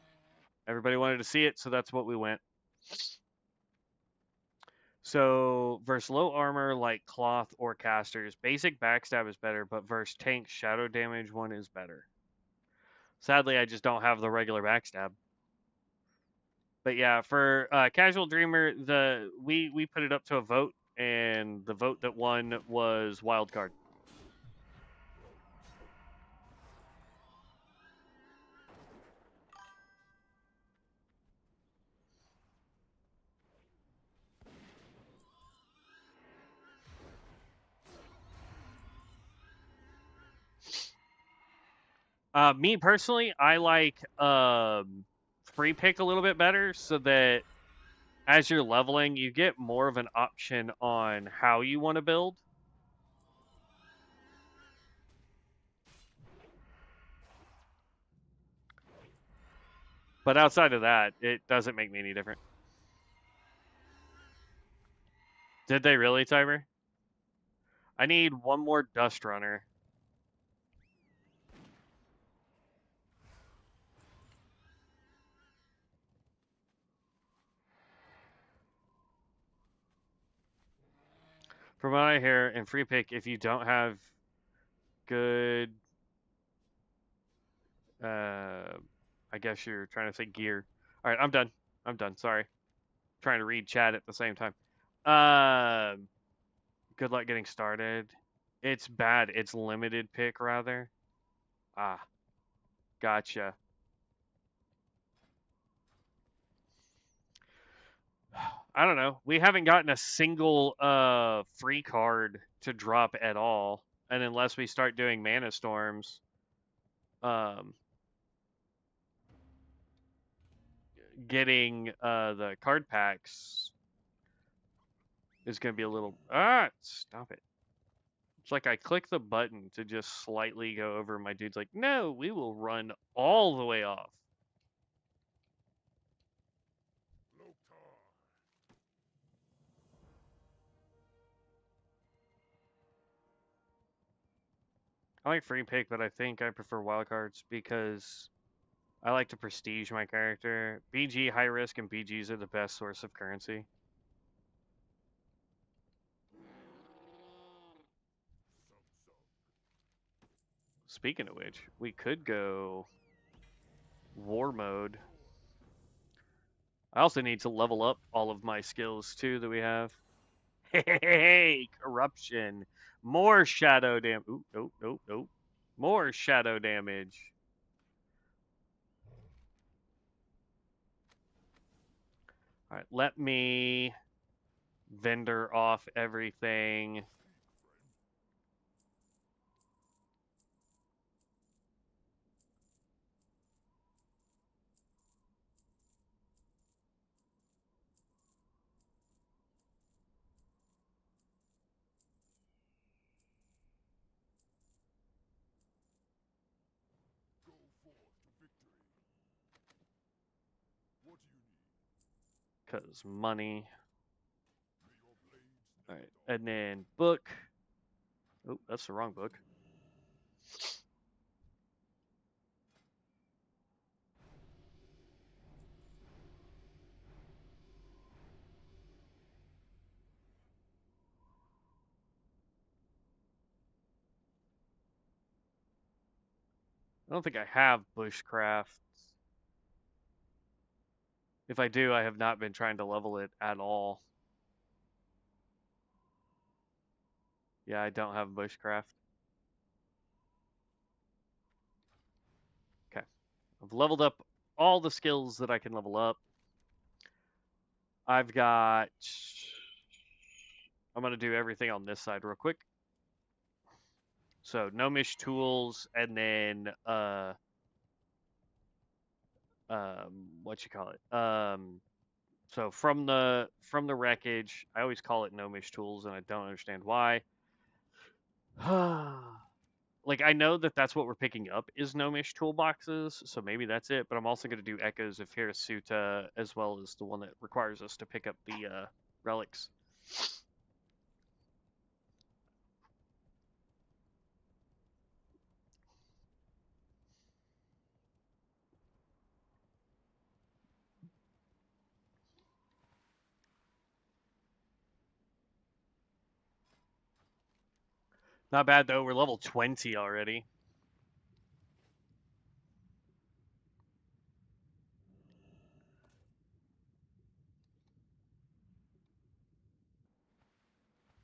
Everybody wanted to see it, so that's what we went. So versus low armor like cloth or casters, basic backstab is better, but versus tank shadow damage one is better. Sadly, I just don't have the regular backstab. But yeah, for casual dreamer, we put it up to a vote, and the vote that won was Wildcard. Me personally, I like free pick a little bit better, so that as you're leveling, you get more of an option on how you want to build. But outside of that, it doesn't make me any different. Did they really, Timer? I need one more Dust Runner. From what I hear, in free pick, if you don't have good, I guess you're trying to say gear. All right, I'm done. I'm done. Sorry, trying to read chat at the same time. Good luck getting started. It's bad. It's limited pick rather. Ah, gotcha. I don't know. We haven't gotten a single free card to drop at all, and unless we start doing mana storms, um, getting the card packs is going to be a little. Stop it! It's like I click the button to just slightly go over. My dude's like, no, we will run all the way off. I like free pick, but I think I prefer wildcards because I like to prestige my character. BG, high risk, and BGs are the best source of currency. Speaking of which, we could go war mode. I also need to level up all of my skills too that we have. Hey, corruption. More shadow damage. Nope. More shadow damage. All right, let me vendor off everything. Because money. All right, and then book. Oh, that's the wrong book. I don't think I have bushcraft. If I do, I have not been trying to level it at all. Yeah, I don't have bushcraft. Okay. I've leveled up all the skills that I can level up. I've got. I'm going to do everything on this side real quick. So, gnomish tools, and then, what you call it? So from the wreckage, I always call it gnomish tools, and I don't understand why. Like, I know that that's what we're picking up is gnomish toolboxes, so maybe that's it. But I'm also going to do echoes of Hirasuta as well as the one that requires us to pick up the relics. Not bad though. We're level 20 already.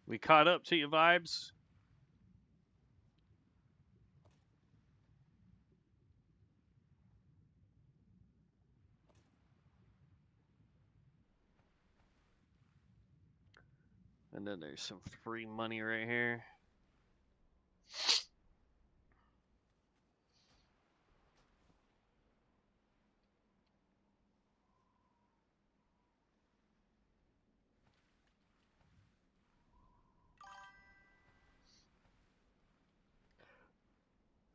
We caught up to you, vibes. And then there's some free money right here.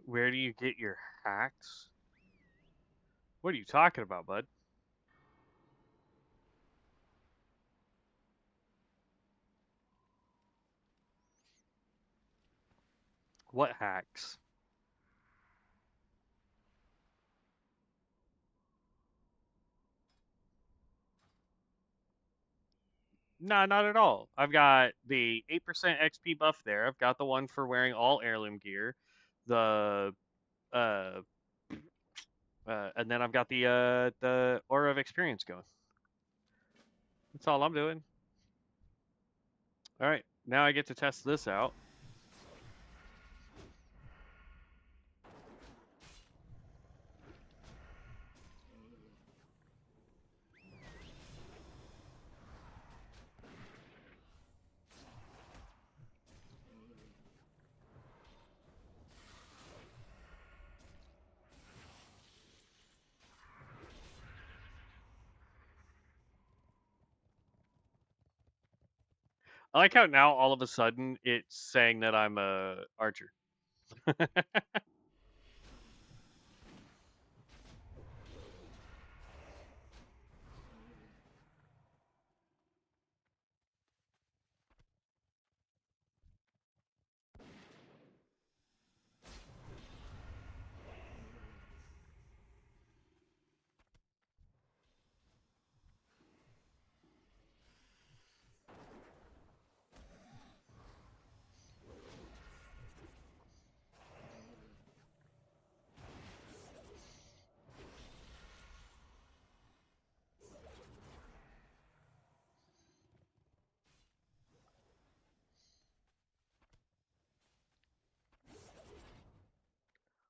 Where do you get your hacks? What are you talking about, bud? What hacks? No, not at all. I've got the 8% XP buff there. I've got the one for wearing all heirloom gear. The uh and then I've got the aura of experience going. That's all I'm doing. All right, now I get to test this out. I like how now all of a sudden it's saying that I'm a archer.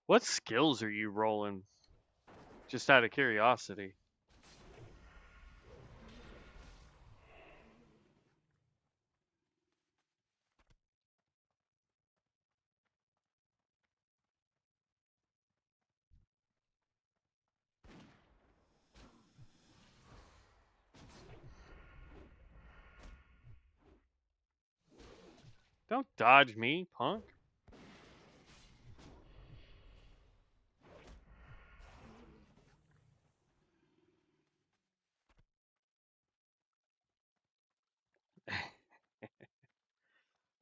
What skills are you rolling? Just out of curiosity. Don't dodge me, punk.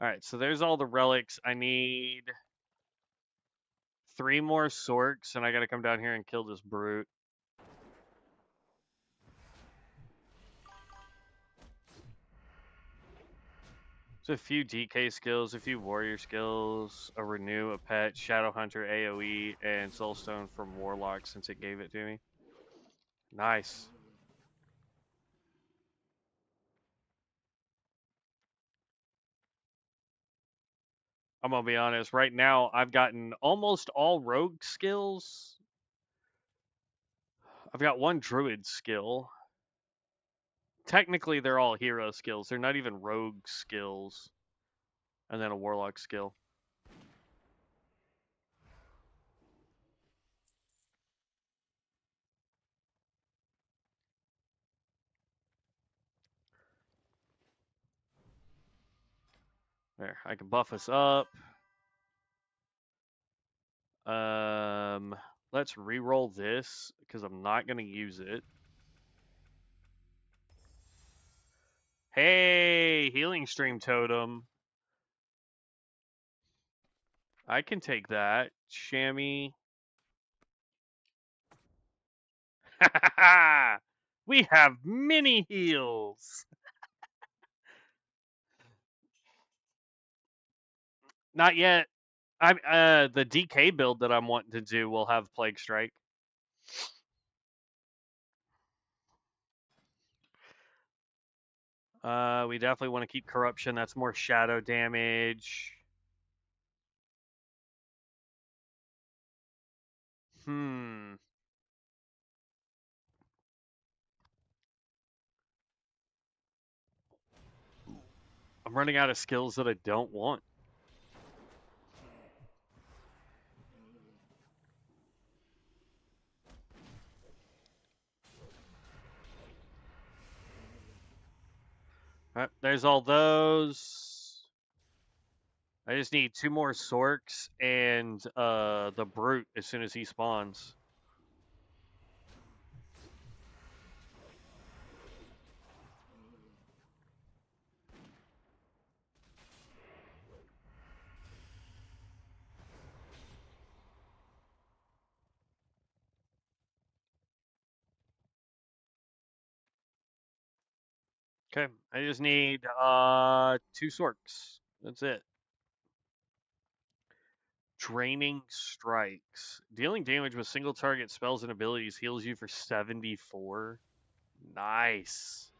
All right, so there's all the relics. I need 3 more sorks, and I gotta come down here and kill this brute. So a few DK skills, a few warrior skills, a renew, a pet, shadow hunter, AoE, and soulstone from warlock since it gave it to me. Nice. I'm gonna be honest. Right now, I've gotten almost all rogue skills. I've got 1 druid skill. Technically, they're all hero skills. They're not even rogue skills. And then a warlock skill. There, I can buff us up. Let's re-roll this because I'm not gonna use it. Hey, healing stream totem. I can take that. Chamois. We have mini heals. Not yet. The DK build that I'm wanting to do will have Plague Strike. We definitely want to keep corruption. That's more shadow damage. Hmm. I'm running out of skills that I don't want. There's all those. I just need 2 more Sorks and the Brute as soon as he spawns. Okay, I just need 2 Sorks. That's it. Draining Strikes. Dealing damage with single target spells and abilities heals you for 74. Nice.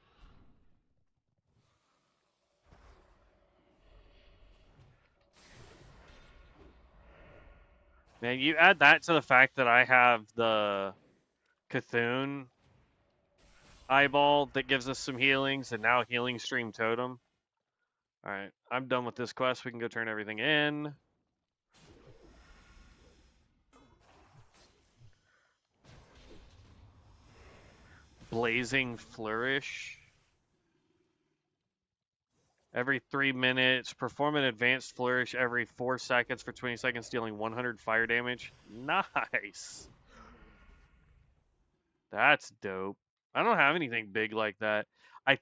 Man, you add that to the fact that I have the Cthulhu eyeball that gives us some healings, and now healing stream totem. Alright, I'm done with this quest. We can go turn everything in. Blazing Flourish. Every 3 minutes. Perform an advanced flourish every 4 seconds for 20 seconds, dealing 100 fire damage. Nice. That's dope. I don't have anything big like that. I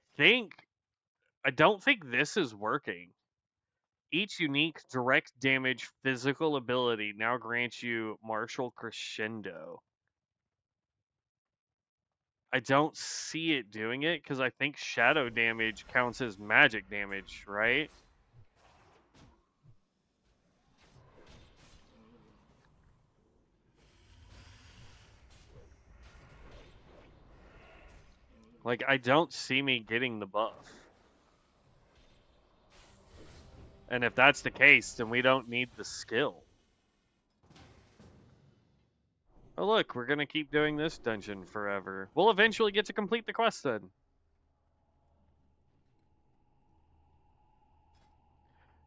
don't think this is working. Each unique direct damage physical ability now grants you martial crescendo. I don't see it doing it because I think shadow damage counts as magic damage, right? Like, I don't see me getting the buff. And if that's the case, then we don't need the skill. Oh, look, we're going to keep doing this dungeon forever. We'll eventually get to complete the quest then.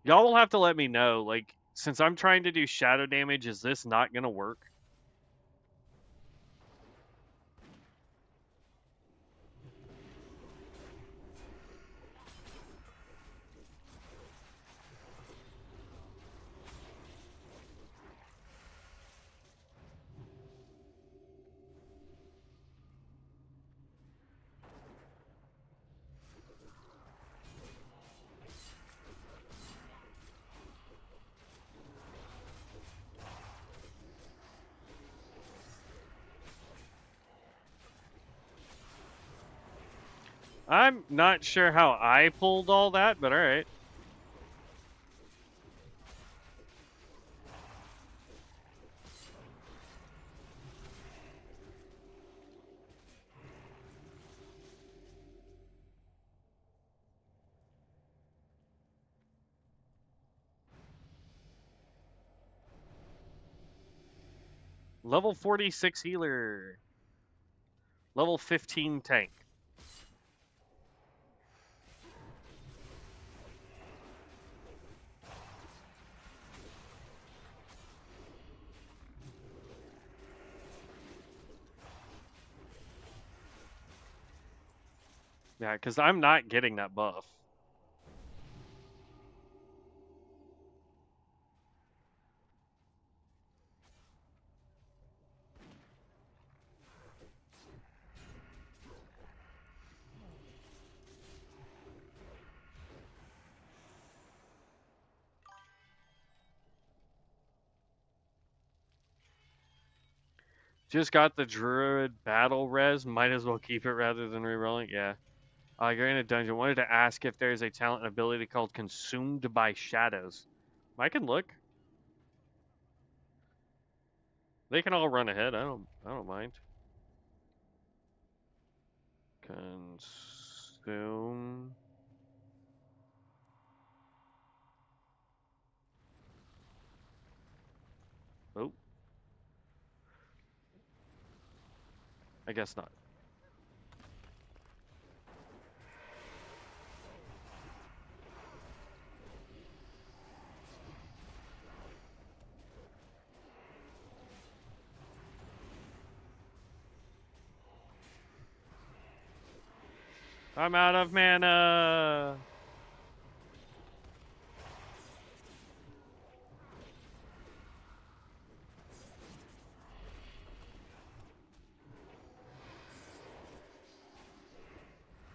Y'all will have to let me know, like, since I'm trying to do shadow damage, is this not going to work? I'm not sure how I pulled all that, but alright. Level 46 healer. Level 15 tank. Yeah, because I'm not getting that buff. Just got the druid battle res. Might as well keep it rather than rerolling. Yeah. You're in a dungeon. Wanted to ask if there's a talent and ability called Consumed by Shadows. I can look. They can all run ahead. I don't mind. Consume. Oh. I guess not. I'm out of mana.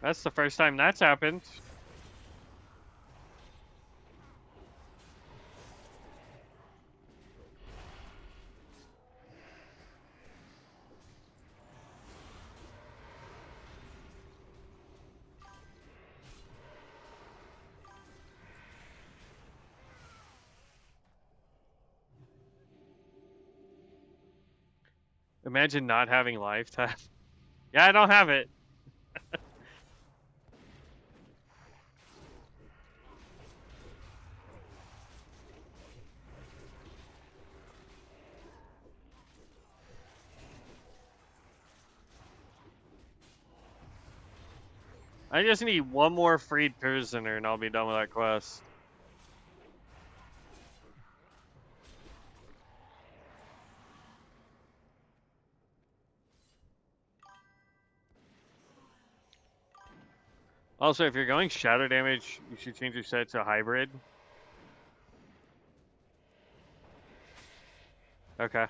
That's the first time that's happened. Imagine not having lifetime. Yeah, I don't have it. I just need one more freed prisoner and I'll be done with that quest. Also, if you're going shadow damage, you should change your set to hybrid. Okay.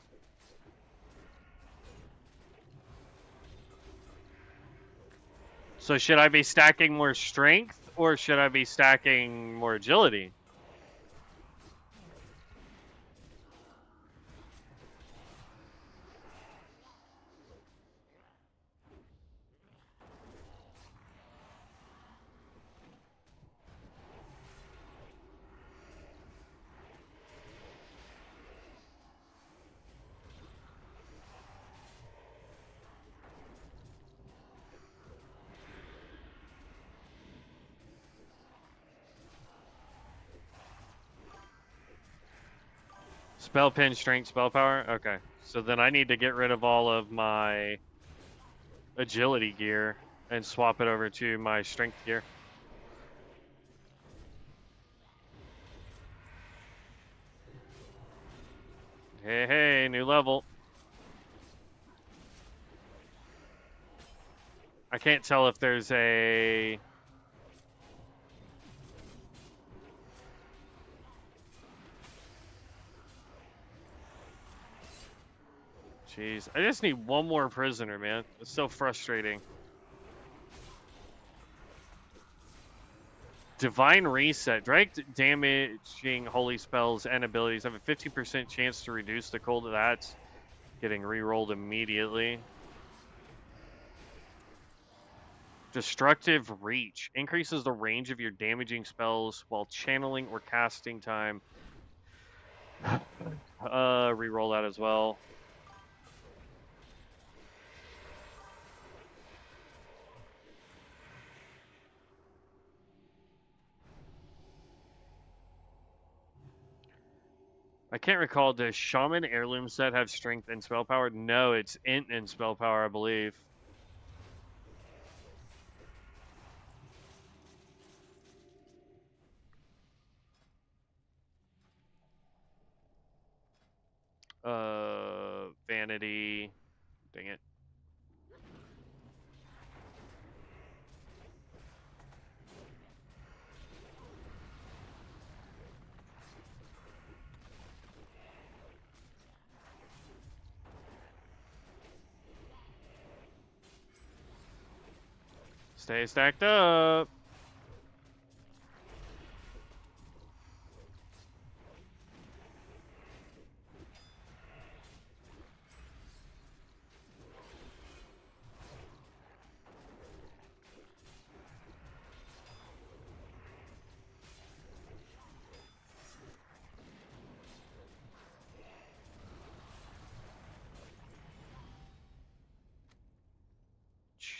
So should I be stacking more strength or should I be stacking more agility? Spell pin, strength, spell power? Okay. So then I need to get rid of all of my agility gear and swap it over to my strength gear. Hey, hey, new level. I can't tell if there's a... Jeez, I just need one more prisoner, man. It's so frustrating. Divine Reset. Direct damaging holy spells and abilities have a 50% chance to reduce the cold. That's getting re-rolled immediately. Destructive Reach. Increases the range of your damaging spells while channeling or casting time. Re-roll that as well. I can't recall, does Shaman Heirloom set have strength and spell power? No, it's int and spell power, I believe. Vanity. Dang it. Stay stacked up.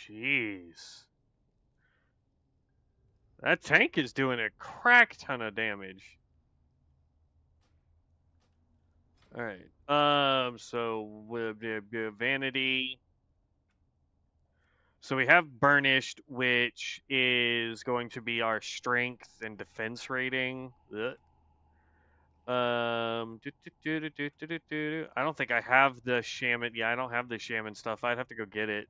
Jeez. That tank is doing a crack ton of damage. Alright. So with vanity. So we have burnished, which is going to be our strength and defense rating. Ugh. I don't think I have the shaman. Yeah, I don't have the shaman stuff. I'd have to go get it.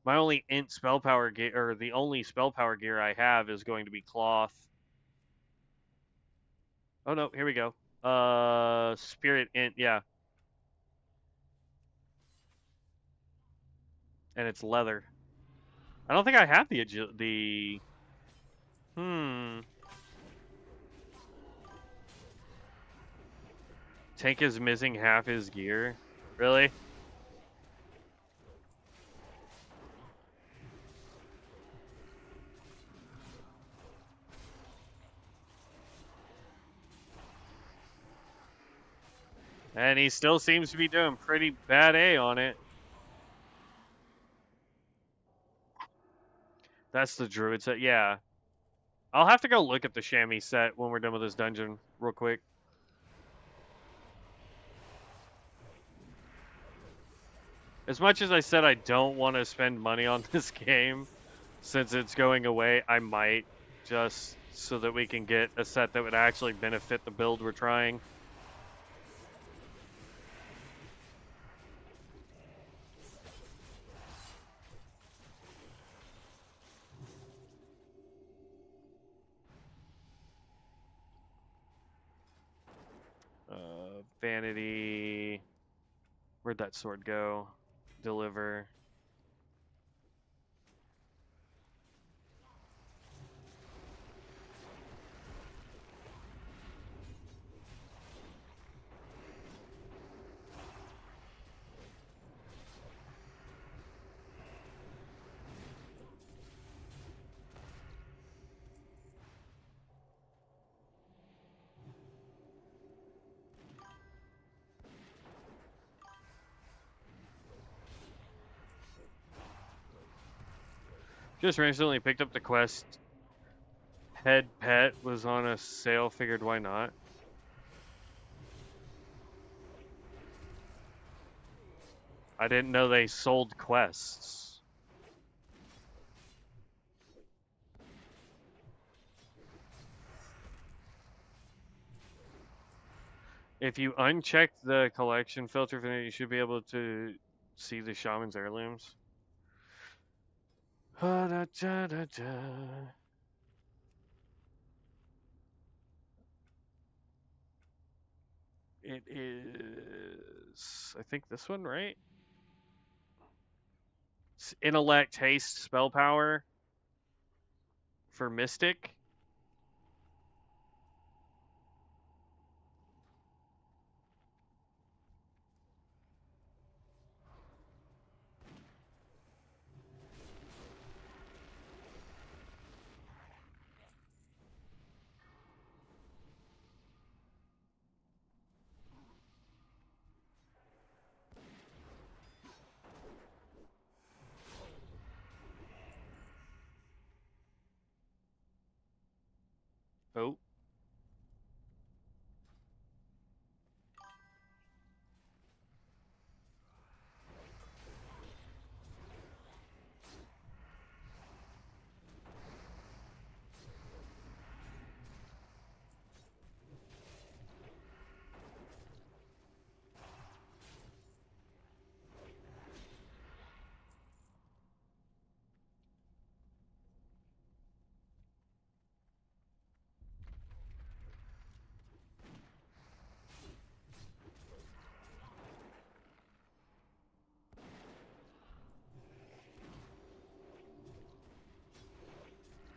My only int spell power gear, or the only spell power gear I have, is going to be cloth. Oh no, here we go. Spirit int, yeah, and it's leather. I don't think I have the. Tank is missing half his gear. Really? And he still seems to be doing pretty bad A on it. That's the druid set, yeah. I'll have to go look at the chamois set when we're done with this dungeon real quick. As much as I said I don't want to spend money on this game, since it's going away, I might, just so that we can get a set that would actually benefit the build we're trying. Vanity. Where'd that sword go? Deliver. Just recently picked up the quest. Head pet was on a sale, figured why not. I didn't know they sold quests. If you uncheck the collection filter, you should be able to see the shaman's heirlooms. It is, I think, this one, right? It's intellect, haste, spell power for mystic. Oh.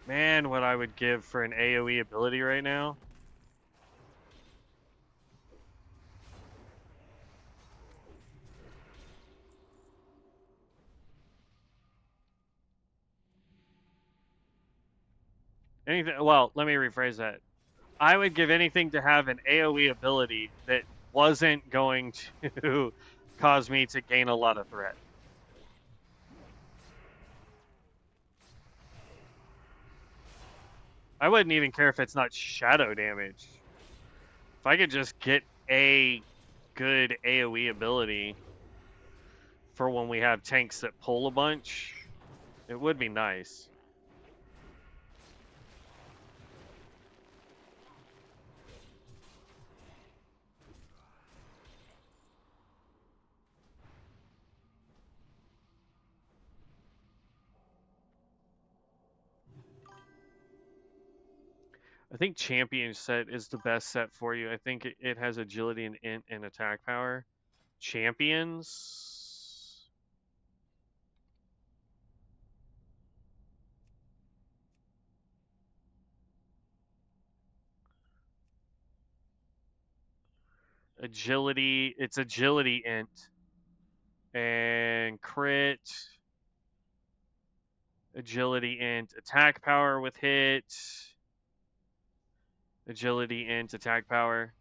Man, what I would give for an AoE ability right now. Anything, well, let me rephrase that. I would give anything to have an AoE ability that wasn't going to cause me to gain a lot of threat. I wouldn't even care if it's not shadow damage. If I could just get a good AoE ability for when we have tanks that pull a bunch, it would be nice. I think champion set is the best set for you. I think it has agility and int and attack power. Champions. Agility. It's agility int. And crit. Agility int. Attack power with hit. Agility int. Attack power.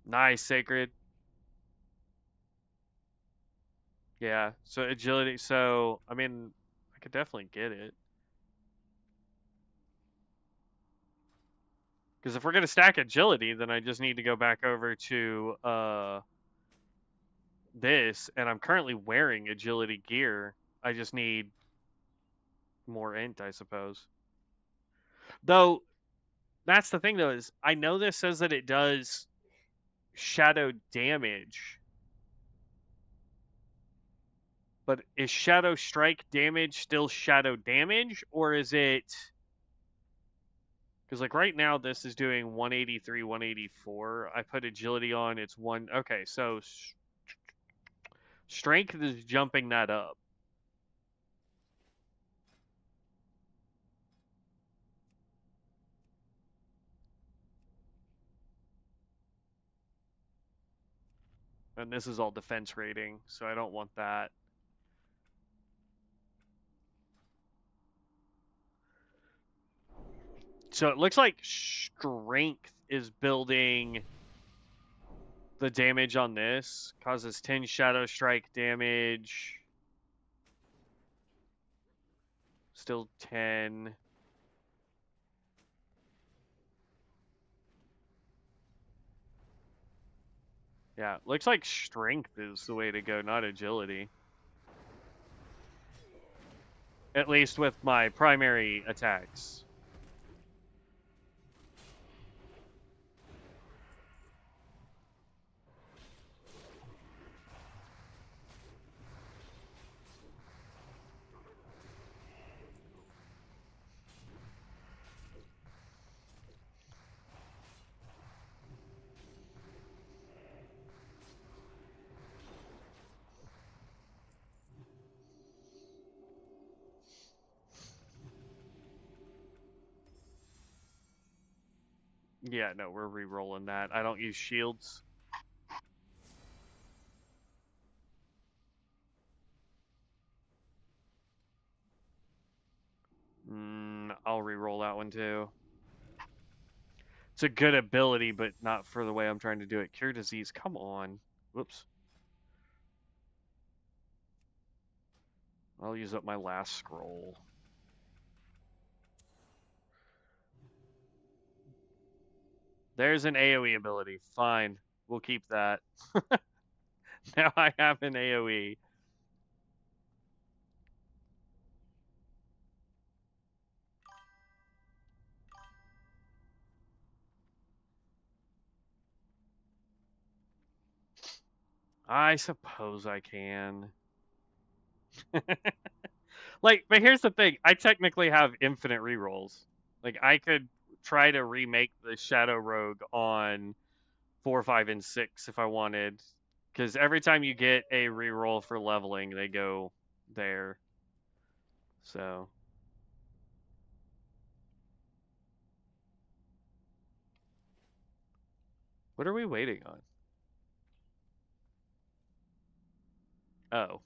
Nice, sacred. Yeah, so agility. So, I mean, I could definitely get it. Because if we're going to stack agility, then I just need to go back over to this, and I'm currently wearing agility gear. I just need more int, I suppose. Though, that's the thing, though, is I know this says that it does shadow damage. But is shadow strike damage still shadow damage, or is it... Because, like, right now, this is doing 183, 184. I put agility on, it's one... Okay, so strength is jumping that up. And this is all defense rating, so I don't want that. So it looks like strength is building the damage on this. Causes 10 shadow strike damage. Still 10. Yeah, looks like strength is the way to go, not agility. At least with my primary attacks. Yeah, no, we're re-rolling that. I don't use shields. I'll re-roll that one too. It's a good ability, but not for the way I'm trying to do it. Cure disease, come on. Whoops. I'll use up my last scroll. There's an AoE ability. Fine. We'll keep that. Now I have an AoE. I suppose I can. Like, but here's the thing. I technically have infinite rerolls. Like, I could try to remake the Shadow Rogue on 4, 5, and 6 if I wanted. Because every time you get a reroll for leveling, they go there. So. What are we waiting on? Oh.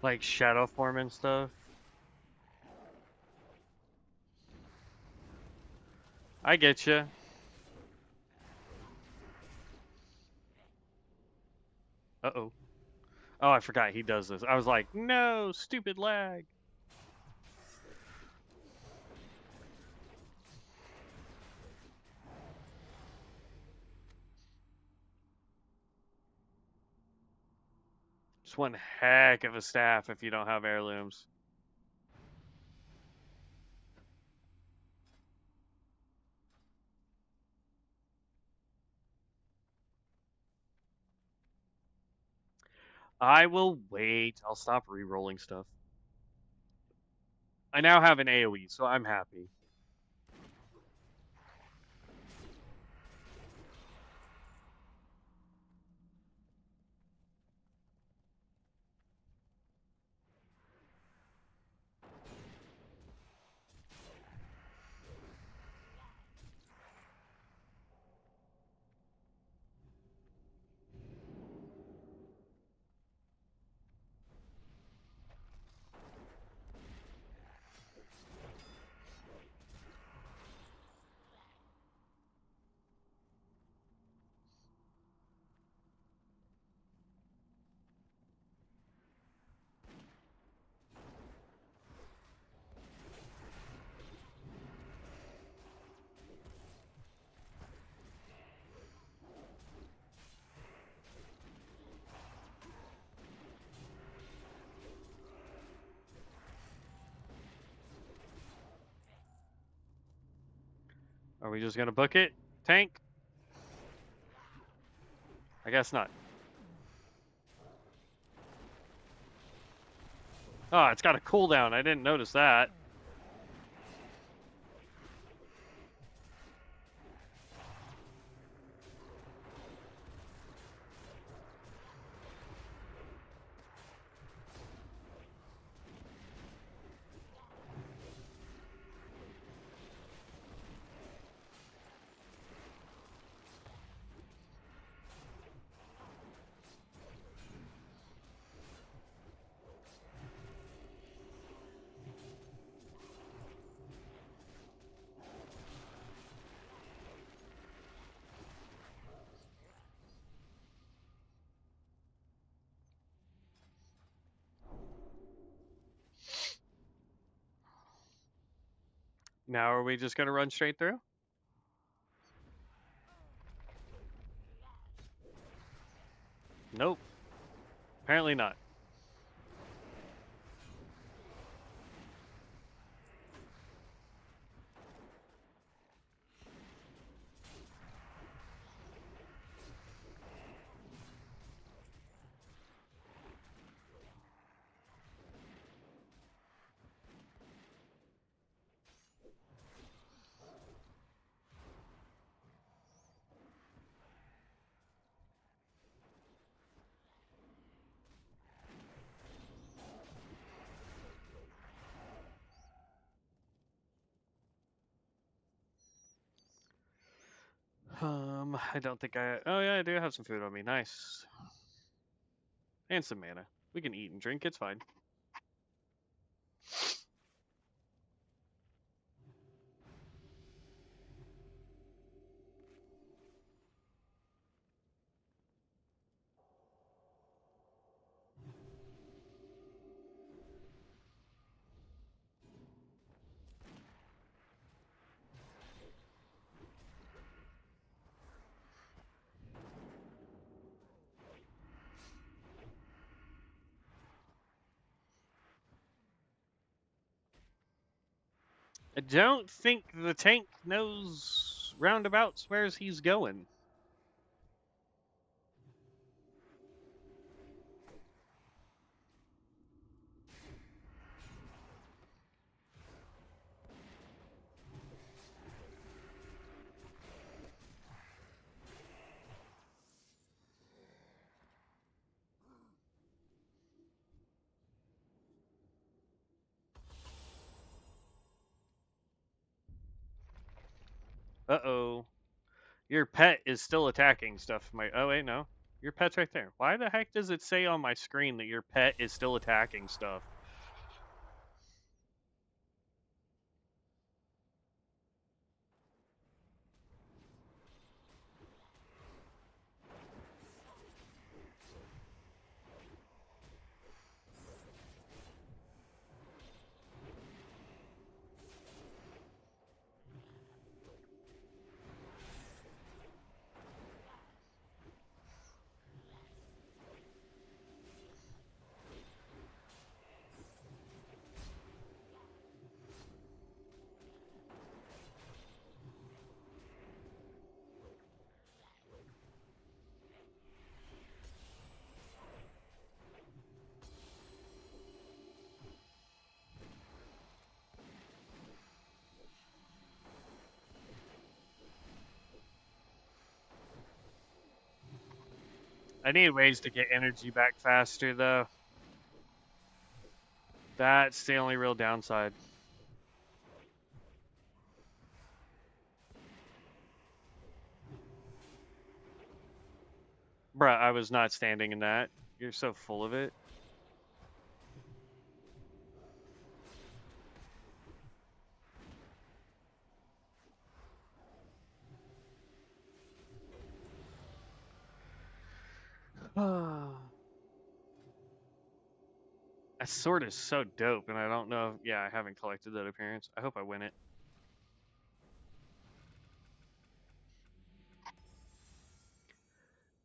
Like shadow form and stuff. I get you. Uh-oh. Oh, I forgot he does this. I was like, no, stupid lag. It's one heck of a staff if you don't have heirlooms. I will wait. I'll stop re-rolling stuff. I now have an AoE, so I'm happy. Are we just gonna book it? Tank? I guess not. Oh, it's got a cooldown. I didn't notice that. Now are we just gonna run straight through? Nope. Apparently not. I don't think I. Oh yeah, I do have some food on me. Nice. And some mana. We can eat and drink. It's fine. I don't think the tank knows roundabouts where he's going. Uh-oh. Your pet is still attacking stuff. Oh, wait, no. Your pet's right there. Why the heck does it say on my screen that your pet is still attacking stuff? I need ways to get energy back faster, though. That's the only real downside. Bruh, I was not standing in that. You're so full of it. That sword is so dope, and I don't know. Yeah, I haven't collected that appearance. I hope I win it.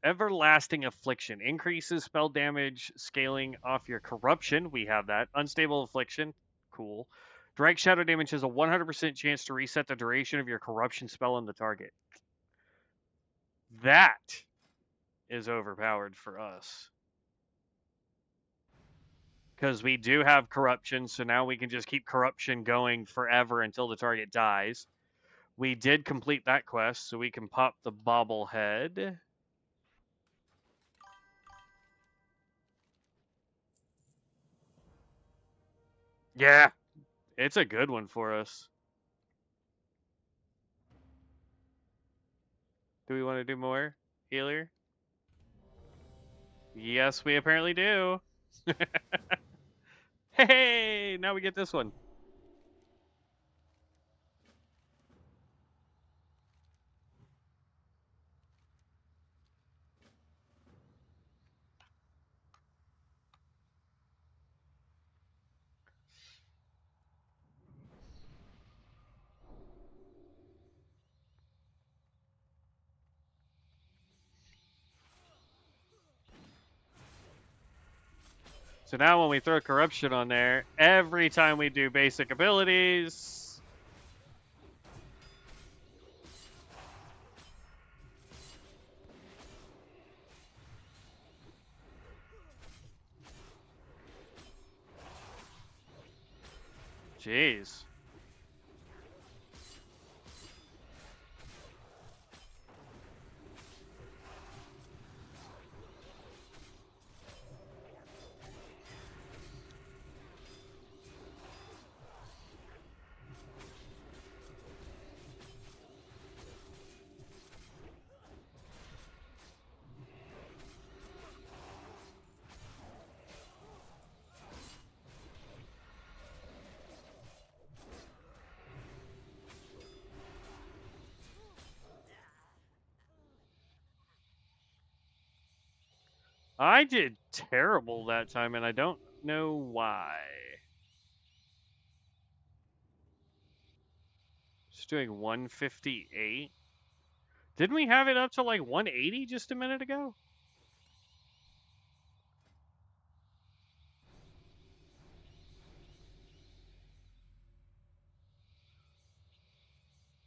Everlasting Affliction increases spell damage scaling off your corruption. We have that. Unstable Affliction. Cool. Direct shadow damage has a 100% chance to reset the duration of your corruption spell on the target. That is overpowered for us. Because we do have corruption, so now we can just keep corruption going forever until the target dies. We did complete that quest, so we can pop the bobblehead. Yeah, it's a good one for us. Do we want to do more healer? Yes, we apparently do. Hey, now we get this one. So now when we throw corruption on there, every time we do basic abilities, jeez. I did terrible that time, and I don't know why. Just doing 158. Didn't we have it up to like 180 just a minute ago?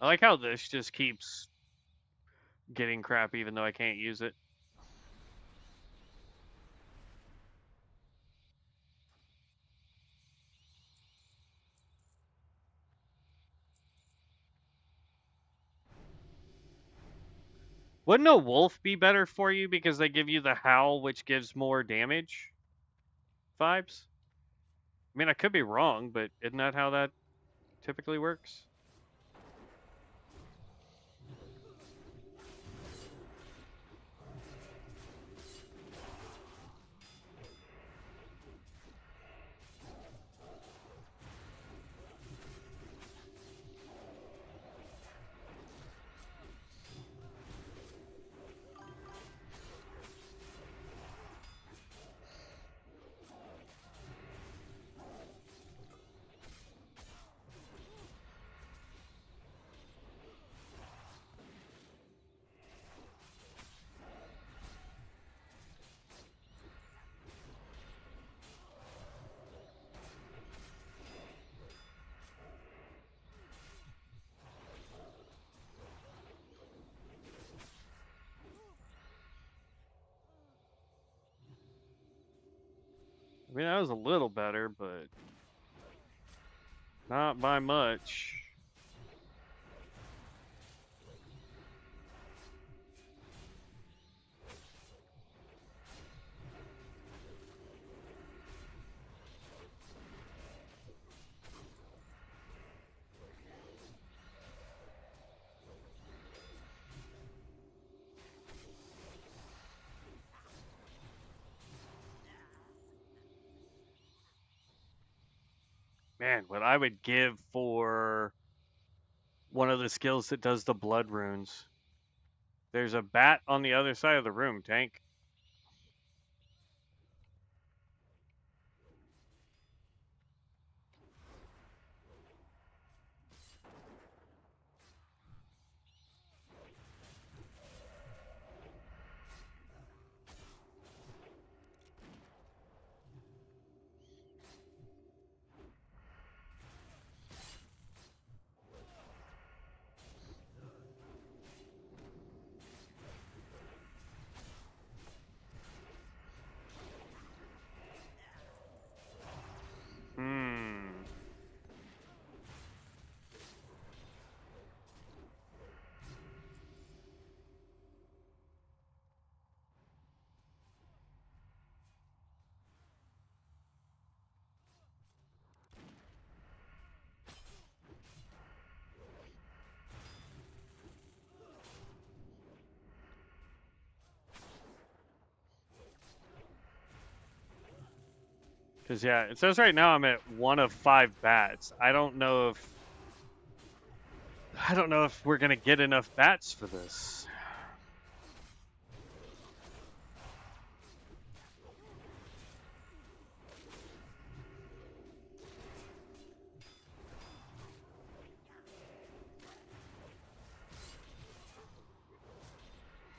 I like how this just keeps getting crap even though I can't use it. Wouldn't a wolf be better for you because they give you the howl, which gives more damage vibes? I mean, I could be wrong, but isn't that how that typically works? I mean, that was a little better, but not by much. Man, what I would give for one of the skills that does the blood runes. There's a bat on the other side of the room, Tank. Because, yeah, it says right now I'm at 1 of 5 bats. I don't know if we're going to get enough bats for this.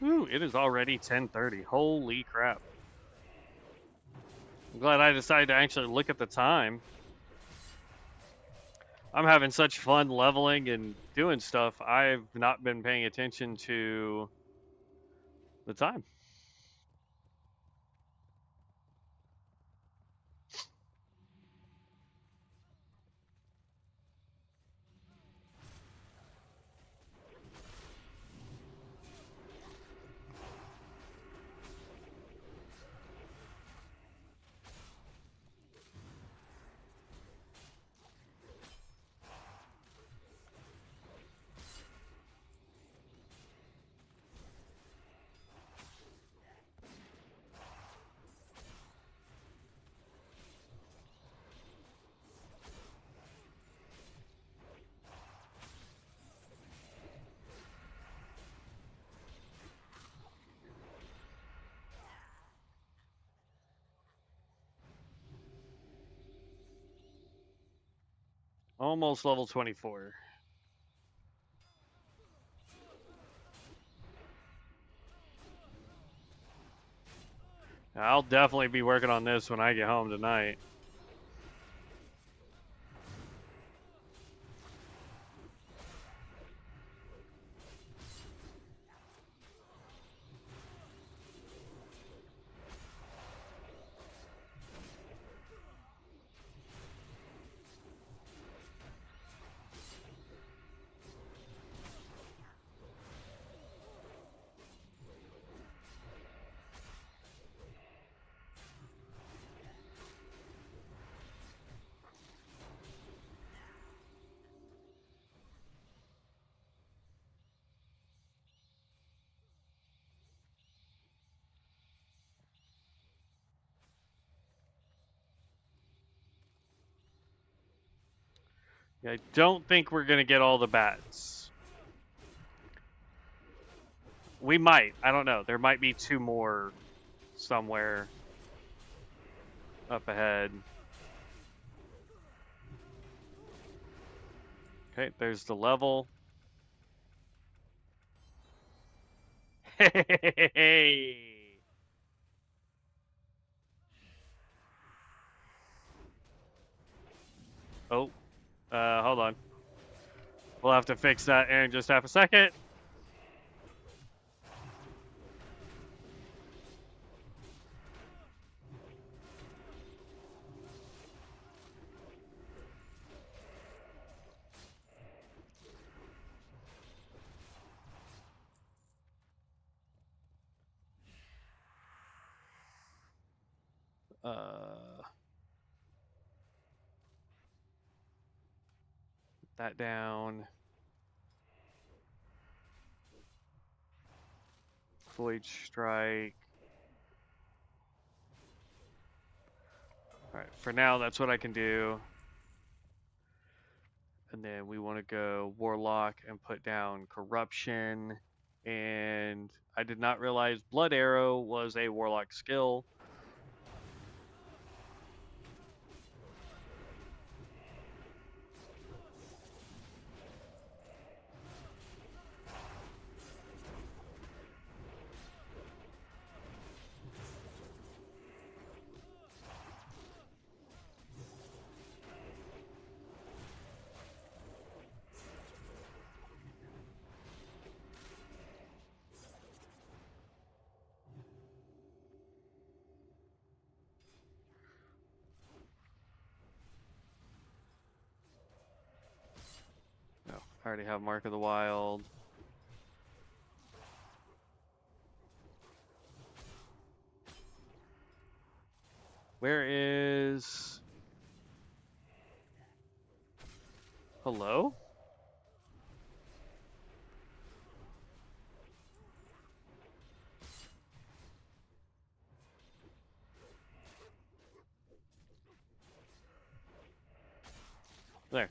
Ooh, it is already 10:30. Holy crap. I'm glad I decided to actually look at the time. I'm having such fun leveling and doing stuff. I've not been paying attention to the time. Almost level 24. I'll definitely be working on this when I get home tonight. I don't think we're going to get all the bats. We might. I don't know. There might be 2 more somewhere up ahead. Okay, there's the level. Hey! Oh, hold on. We'll have to fix that in just half a second. that down. Void Strike. Alright, for now, that's what I can do. And then we want to go Warlock and put down Corruption. And I did not realize Blood Arrow was a Warlock skill. No, I already have Mark of the Wild. Where is... Hello? There.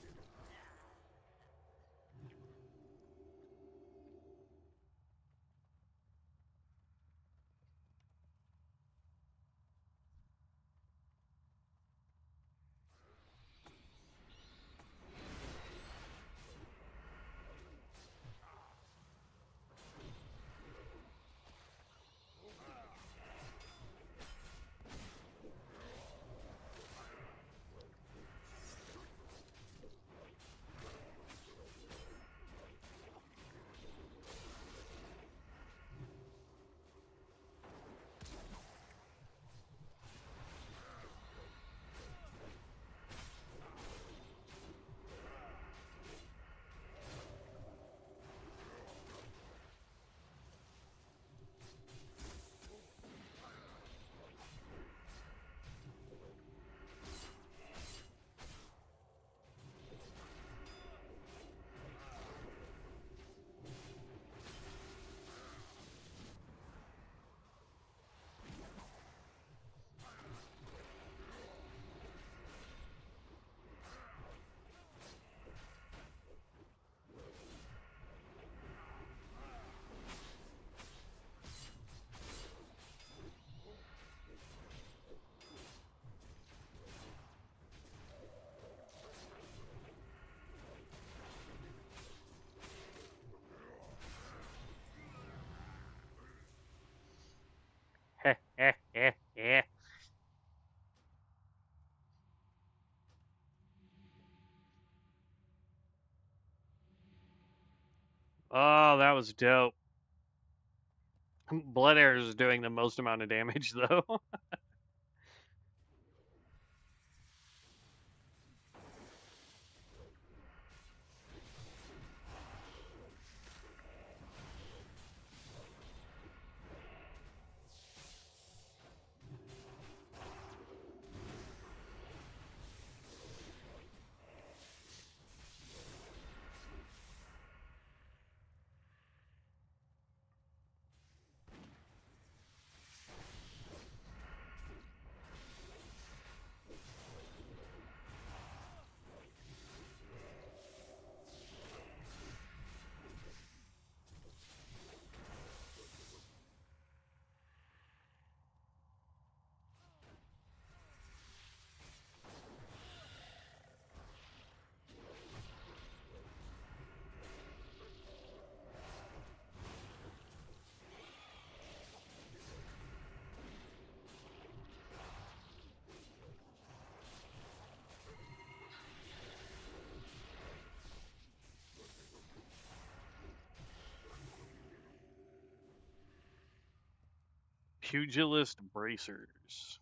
Oh, that was dope. Blood Arrow is doing the most amount of damage, though. Pugilist Bracers.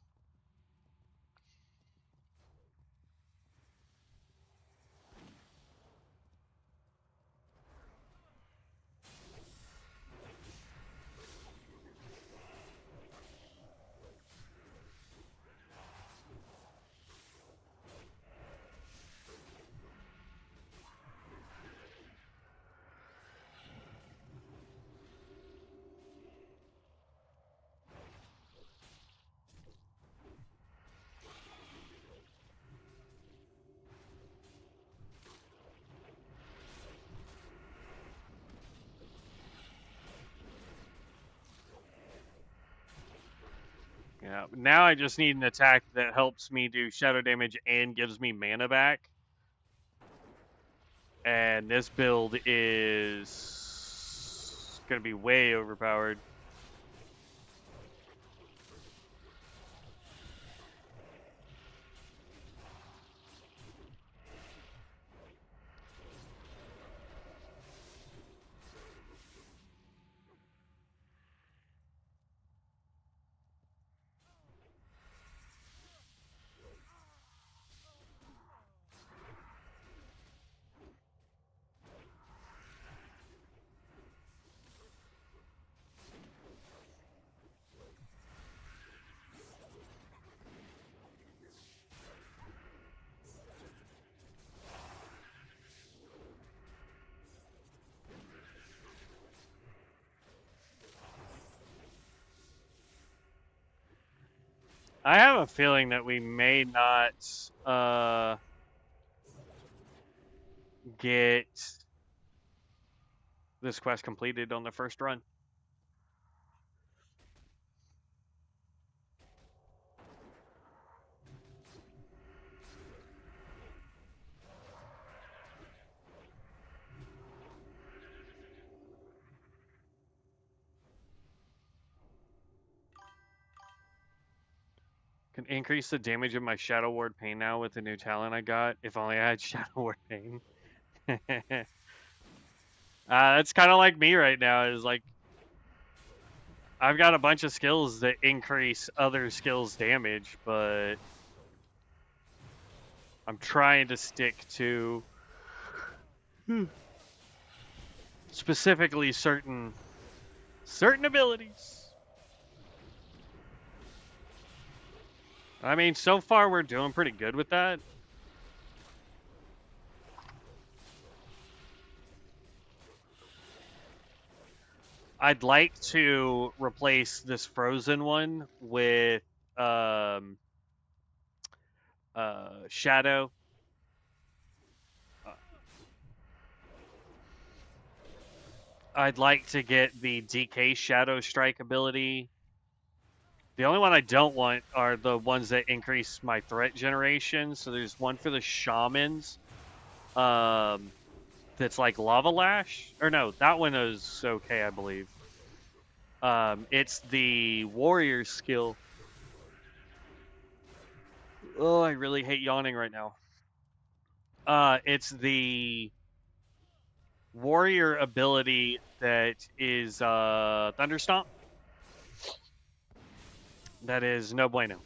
Yeah. Now I just need an attack that helps me do shadow damage and gives me mana back. And this build is going to be way overpowered. I have a feeling that we may not get this quest completed on the first run. Can increase the damage of my Shadow Ward Pain now with the new talent I got. If only I had Shadow Ward Pain. That's kind of like me right now. Is like I've got a bunch of skills that increase other skills' damage, but I'm trying to stick to specifically certain abilities. I mean, so far we're doing pretty good with that. I'd like to replace this frozen one with Shadow. I'd like to get the DK Shadow Strike ability. The only one I don't want are the ones that increase my threat generation. So there's one for the Shamans. That's like Lava Lash. Or no, that one is okay, I believe. It's the Warrior skill. Oh, I really hate yawning right now. It's the Warrior ability that is Thunderstomp. That is no bueno.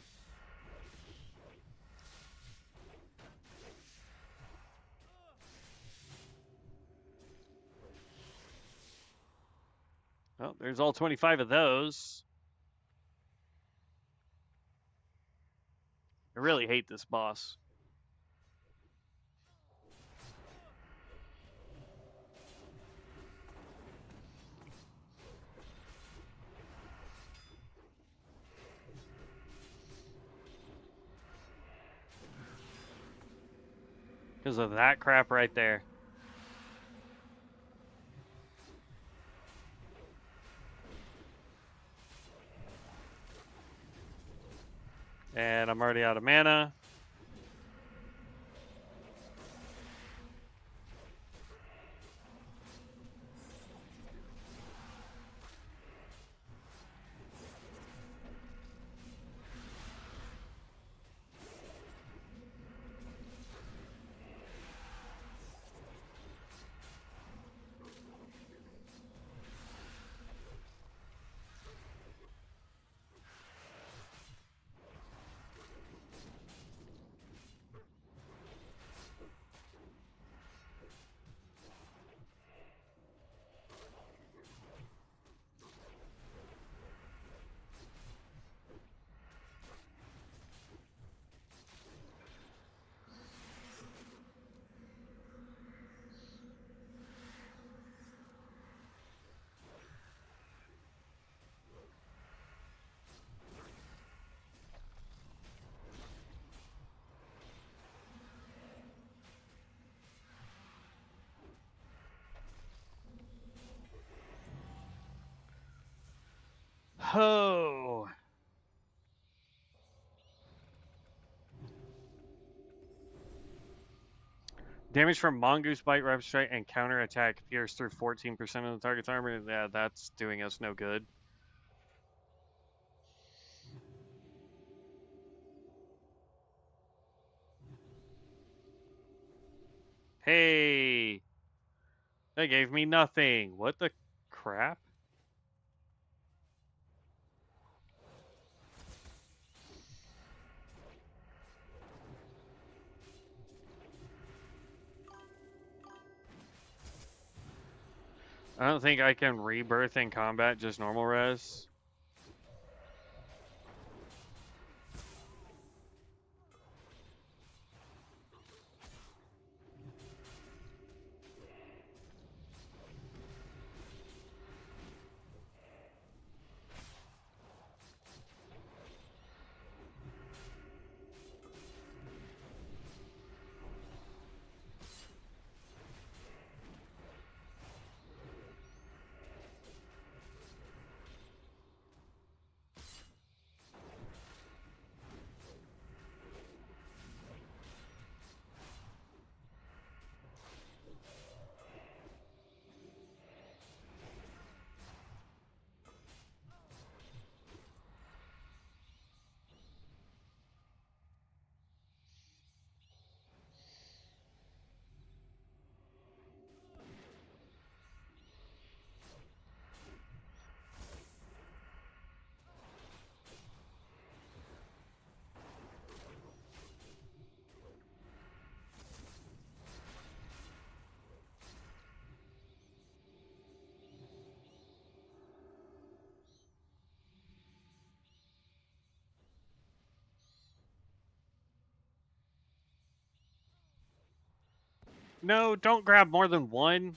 Well, there's all 25 of those. I really hate this boss. Because of that crap right there. And I'm already out of mana. Oh. Damage from Mongoose Bite, Rapid Strike, and counter attack pierce through 14% of the target's armor. Yeah, that's doing us no good. Hey! They gave me nothing. What the crap? I don't think I can rebirth in combat, just normal res. No, don't grab more than one.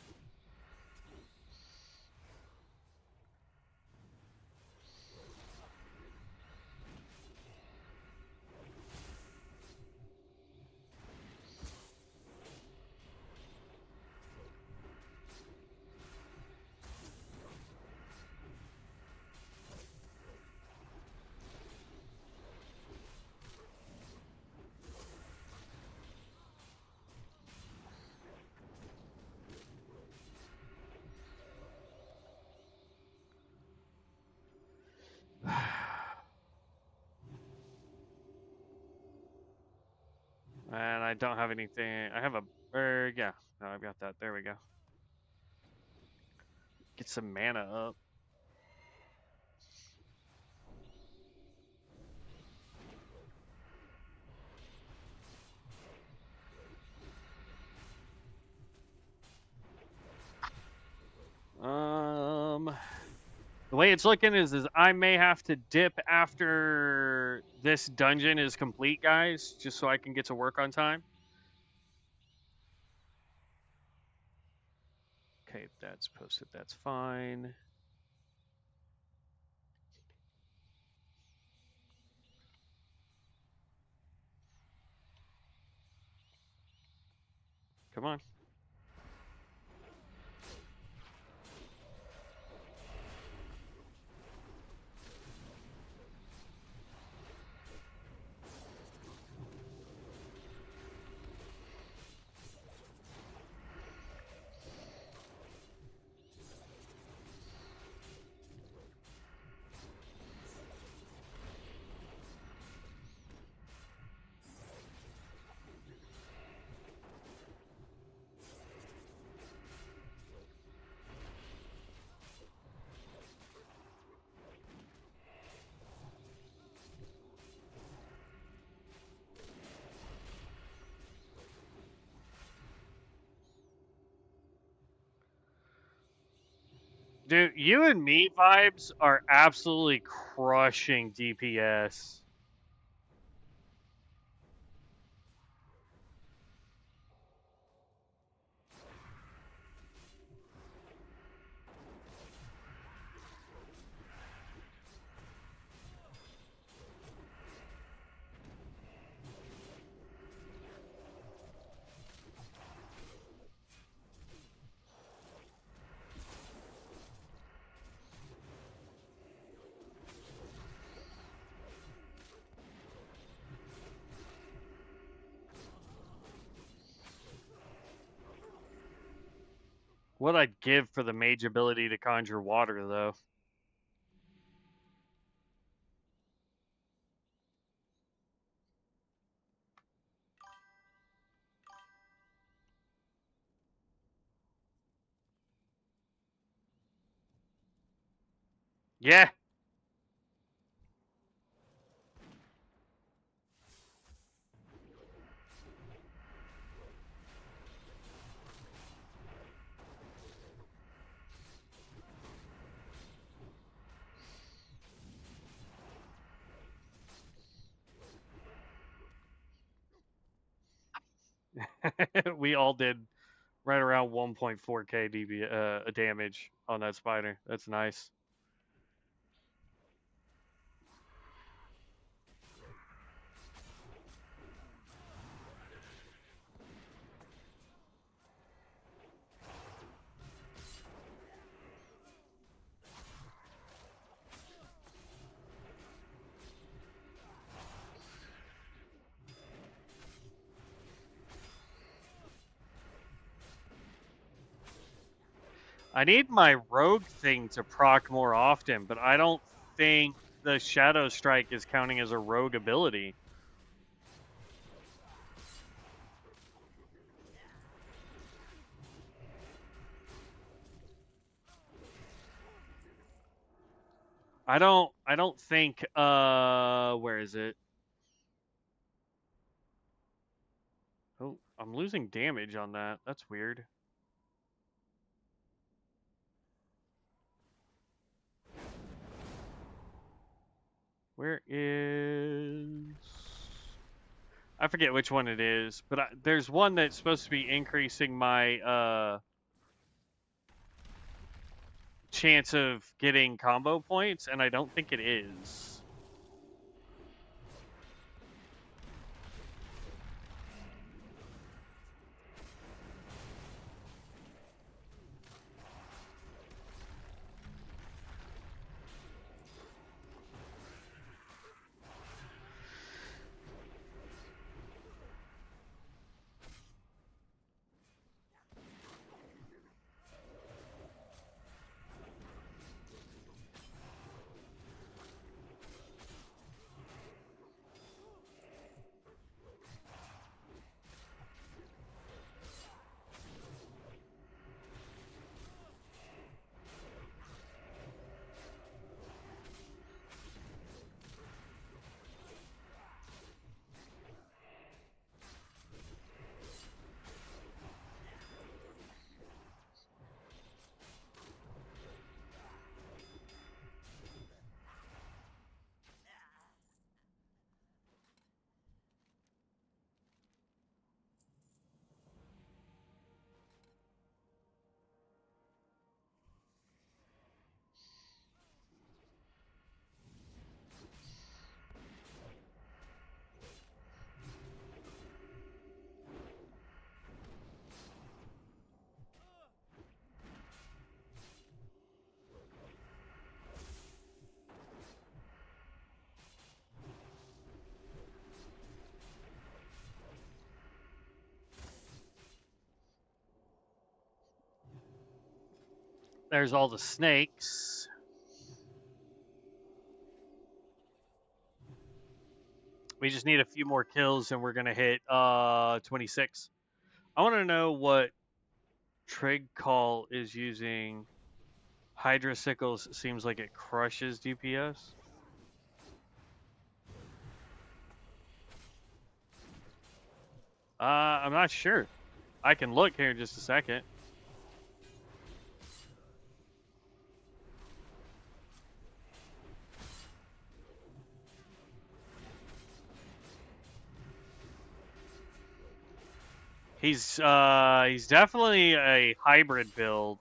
And I don't have anything. I have a. Yeah. No, I've got that. There we go. Get some mana up. The way it's looking is I may have to dip after this dungeon is complete, guys, just so I can get to work on time. Okay, that's posted. That's fine. Come on. Dude, you and me vibes are absolutely crushing DPS. What I'd give for the mage ability to conjure water, though. Yeah. We all did right around 1.4k damage on that spider. That's nice. I need my rogue thing to proc more often, but I don't think the Shadow Strike is counting as a rogue ability. I don't think where is it? Oh, I'm losing damage on that. That's weird. Where is I forget which one it is, but there's one that's supposed to be increasing my chance of getting combo points, and I don't think it is. There's all the snakes. We just need a few more kills and we're gonna hit 26. I want to know what Trig Call is using. Hydra Sickles seems like it crushes DPS. I'm not sure. I can look here in just a second. He's definitely a hybrid build.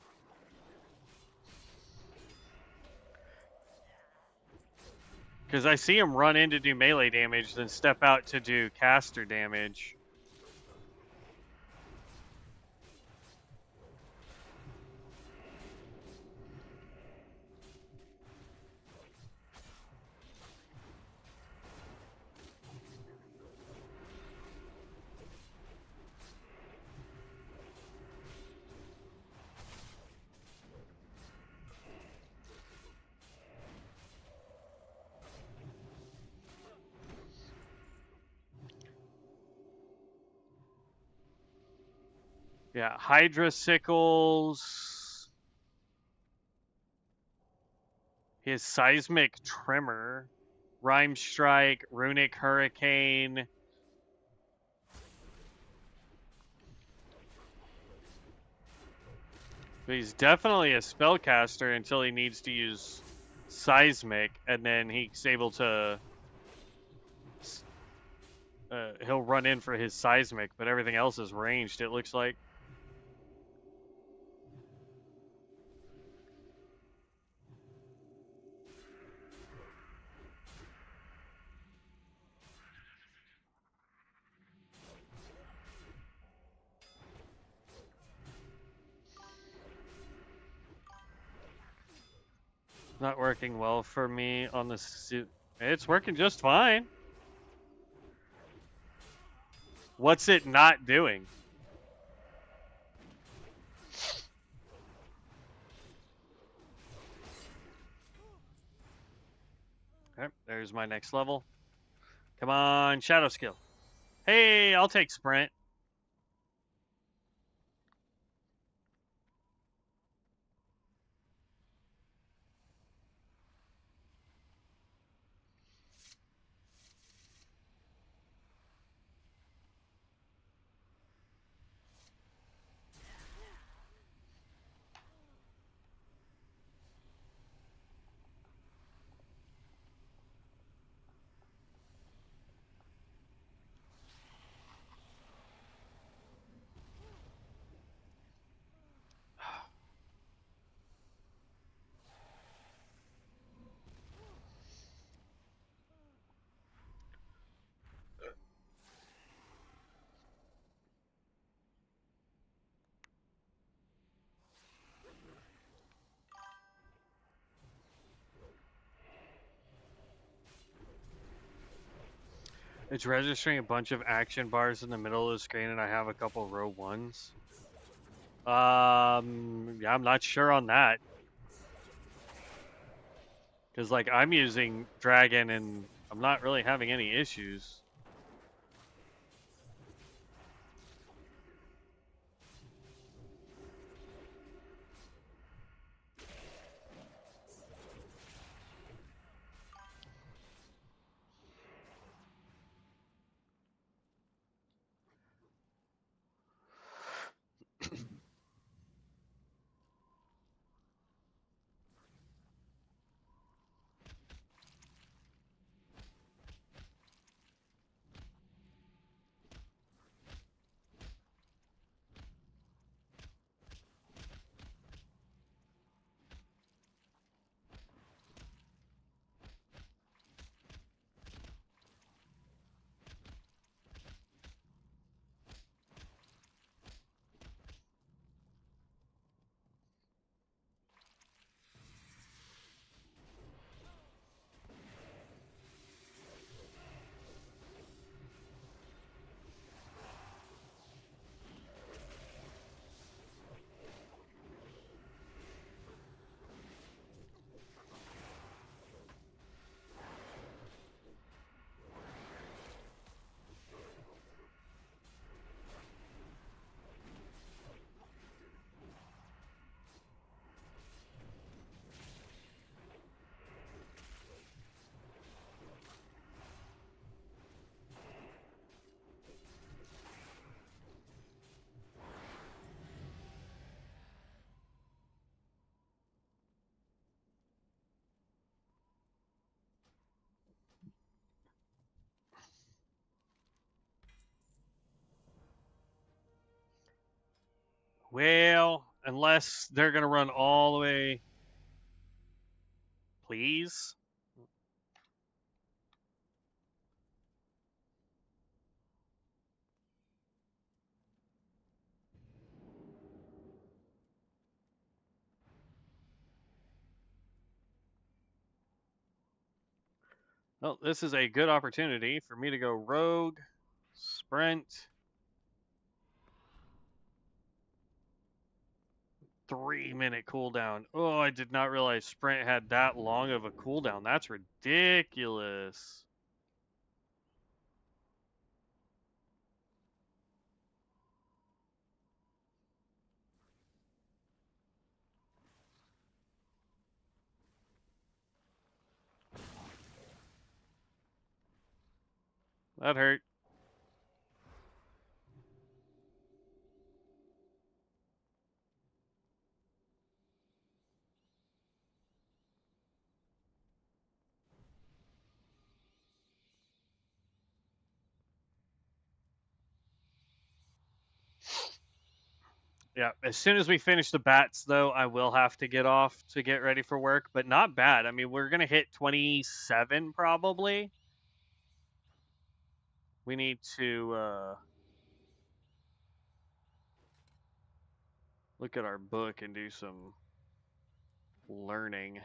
Because I see him run in to do melee damage, then step out to do caster damage. Yeah, Hydra Sickles. His Seismic Tremor. Rhyme Strike, Runic Hurricane. But he's definitely a spellcaster until he needs to use Seismic, and then he's able to. He'll run in for his Seismic, but everything else is ranged, it looks like. Not working well for me on the suit. It's working just fine. What's it not doing? Okay, there's my next level. Come on, Shadow Skill. Hey, I'll take Sprint. It's registering a bunch of action bars in the middle of the screen, and I have a couple row ones. Yeah, I'm not sure on that. Because, like, I'm using Dragon, and I'm not really having any issues. Well, unless they're going to run all the way. Please? Well, this is a good opportunity for me to go Rogue, Sprint, 3-minute cooldown. Oh, I did not realize Sprint had that long of a cooldown. That's ridiculous. that hurt. Yeah, as soon as we finish the bats, though, I will have to get off to get ready for work, but not bad. I mean, we're going to hit 27 probably. We need to look at our book and do some learning.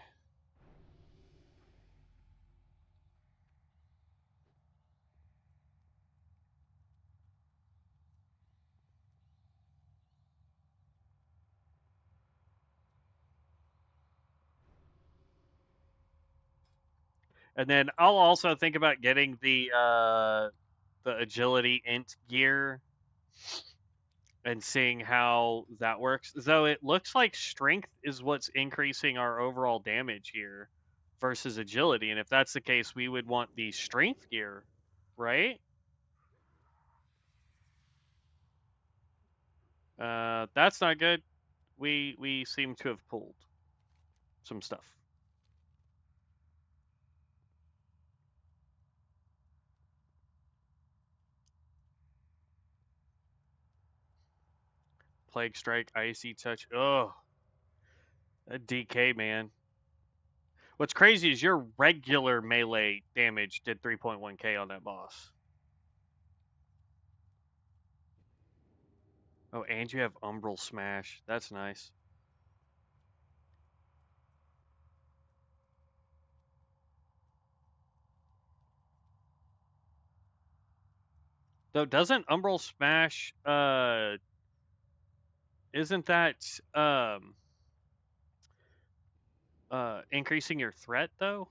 And then I'll also think about getting the agility int gear and seeing how that works. Though it looks like strength is what's increasing our overall damage here versus agility. And if that's the case, we would want the strength gear, right? That's not good. We seem to have pulled some stuff. Plague strike, icy touch. Oh, that DK, man. What's crazy is your regular melee damage did 3.1k on that boss. Oh, and you have Umbral Smash. That's nice. Though doesn't Umbral Smash isn't that increasing your threat though?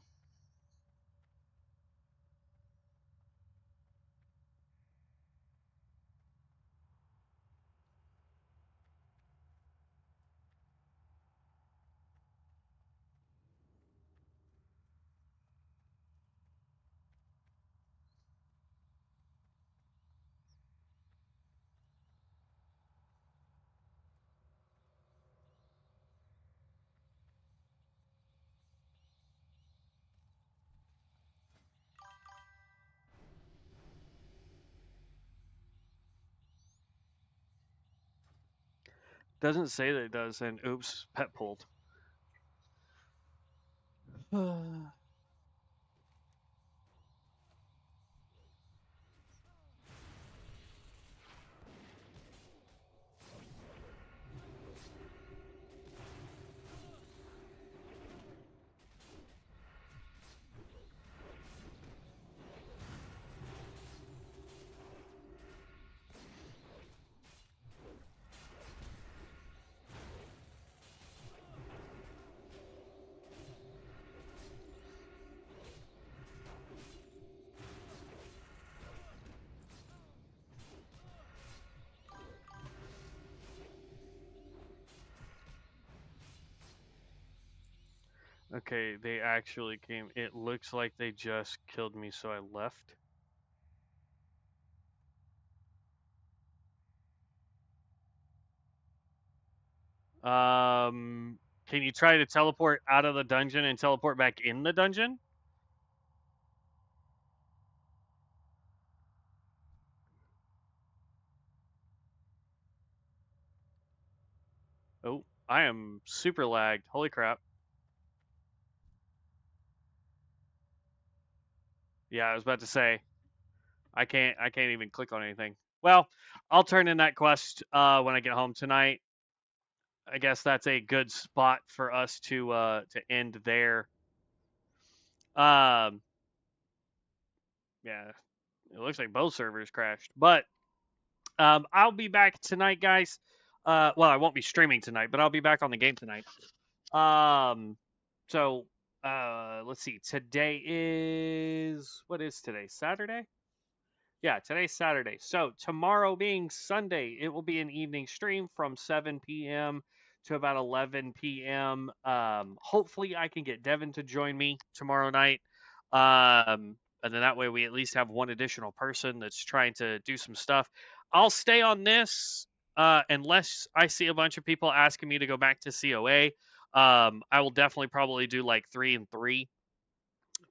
Doesn't say that it does, and oops, pet pulled. Okay, they actually came. It looks like they just killed me, so I left. Can you try to teleport out of the dungeon and teleport back in the dungeon? Oh, I am super lagged. Holy crap. Yeah, I was about to say I can't even click on anything. Well, I'll turn in that quest when I get home tonight. I guess that's a good spot for us to end there. Um, yeah, it looks like both servers crashed, but I'll be back tonight, guys. Well, I won't be streaming tonight, but I'll be back on the game tonight. So let's see. Today is what is today? Saturday? Yeah, today's Saturday. So tomorrow being Sunday, it will be an evening stream from 7 p.m. to about 11 p.m. Hopefully, I can get Devin to join me tomorrow night. and then that way we at least have one additional person that's trying to do some stuff. I'll stay on this unless I see a bunch of people asking me to go back to COA. I will definitely probably do like 3 and 3,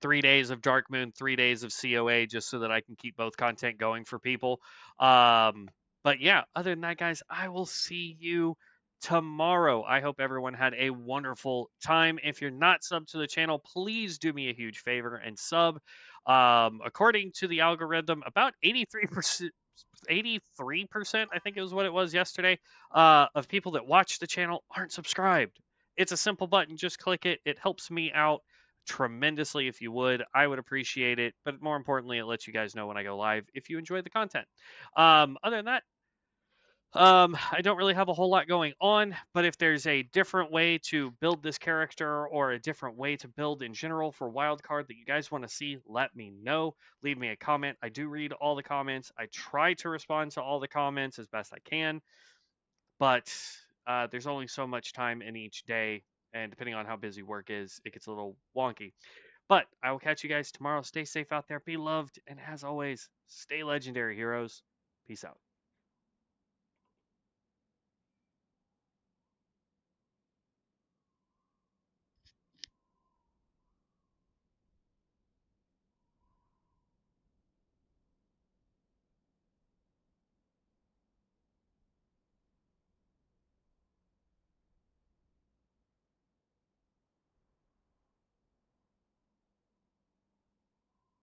3 days of Darkmoon, 3 days of COA, just so that I can keep both content going for people. But yeah, other than that, guys, I will see you tomorrow. I hope everyone had a wonderful time. If you're not subbed to the channel, please do me a huge favor and sub. According to the algorithm, about 83%. 83%, I think it was what it was yesterday, of people that watch the channel aren't subscribed. It's a simple button. Just click it. It helps me out tremendously if you would. I would appreciate it. But more importantly, it lets you guys know when I go live if you enjoy the content. Other than that, I don't really have a whole lot going on, but if there's a different way to build this character or a different way to build in general for Wildcard that you guys want to see, let me know. Leave me a comment. I do read all the comments. I try to respond to all the comments as best I can, but there's only so much time in each day, and depending on how busy work is, it gets a little wonky. But I will catch you guys tomorrow. Stay safe out there. Be loved. And as always, stay legendary, heroes. Peace out.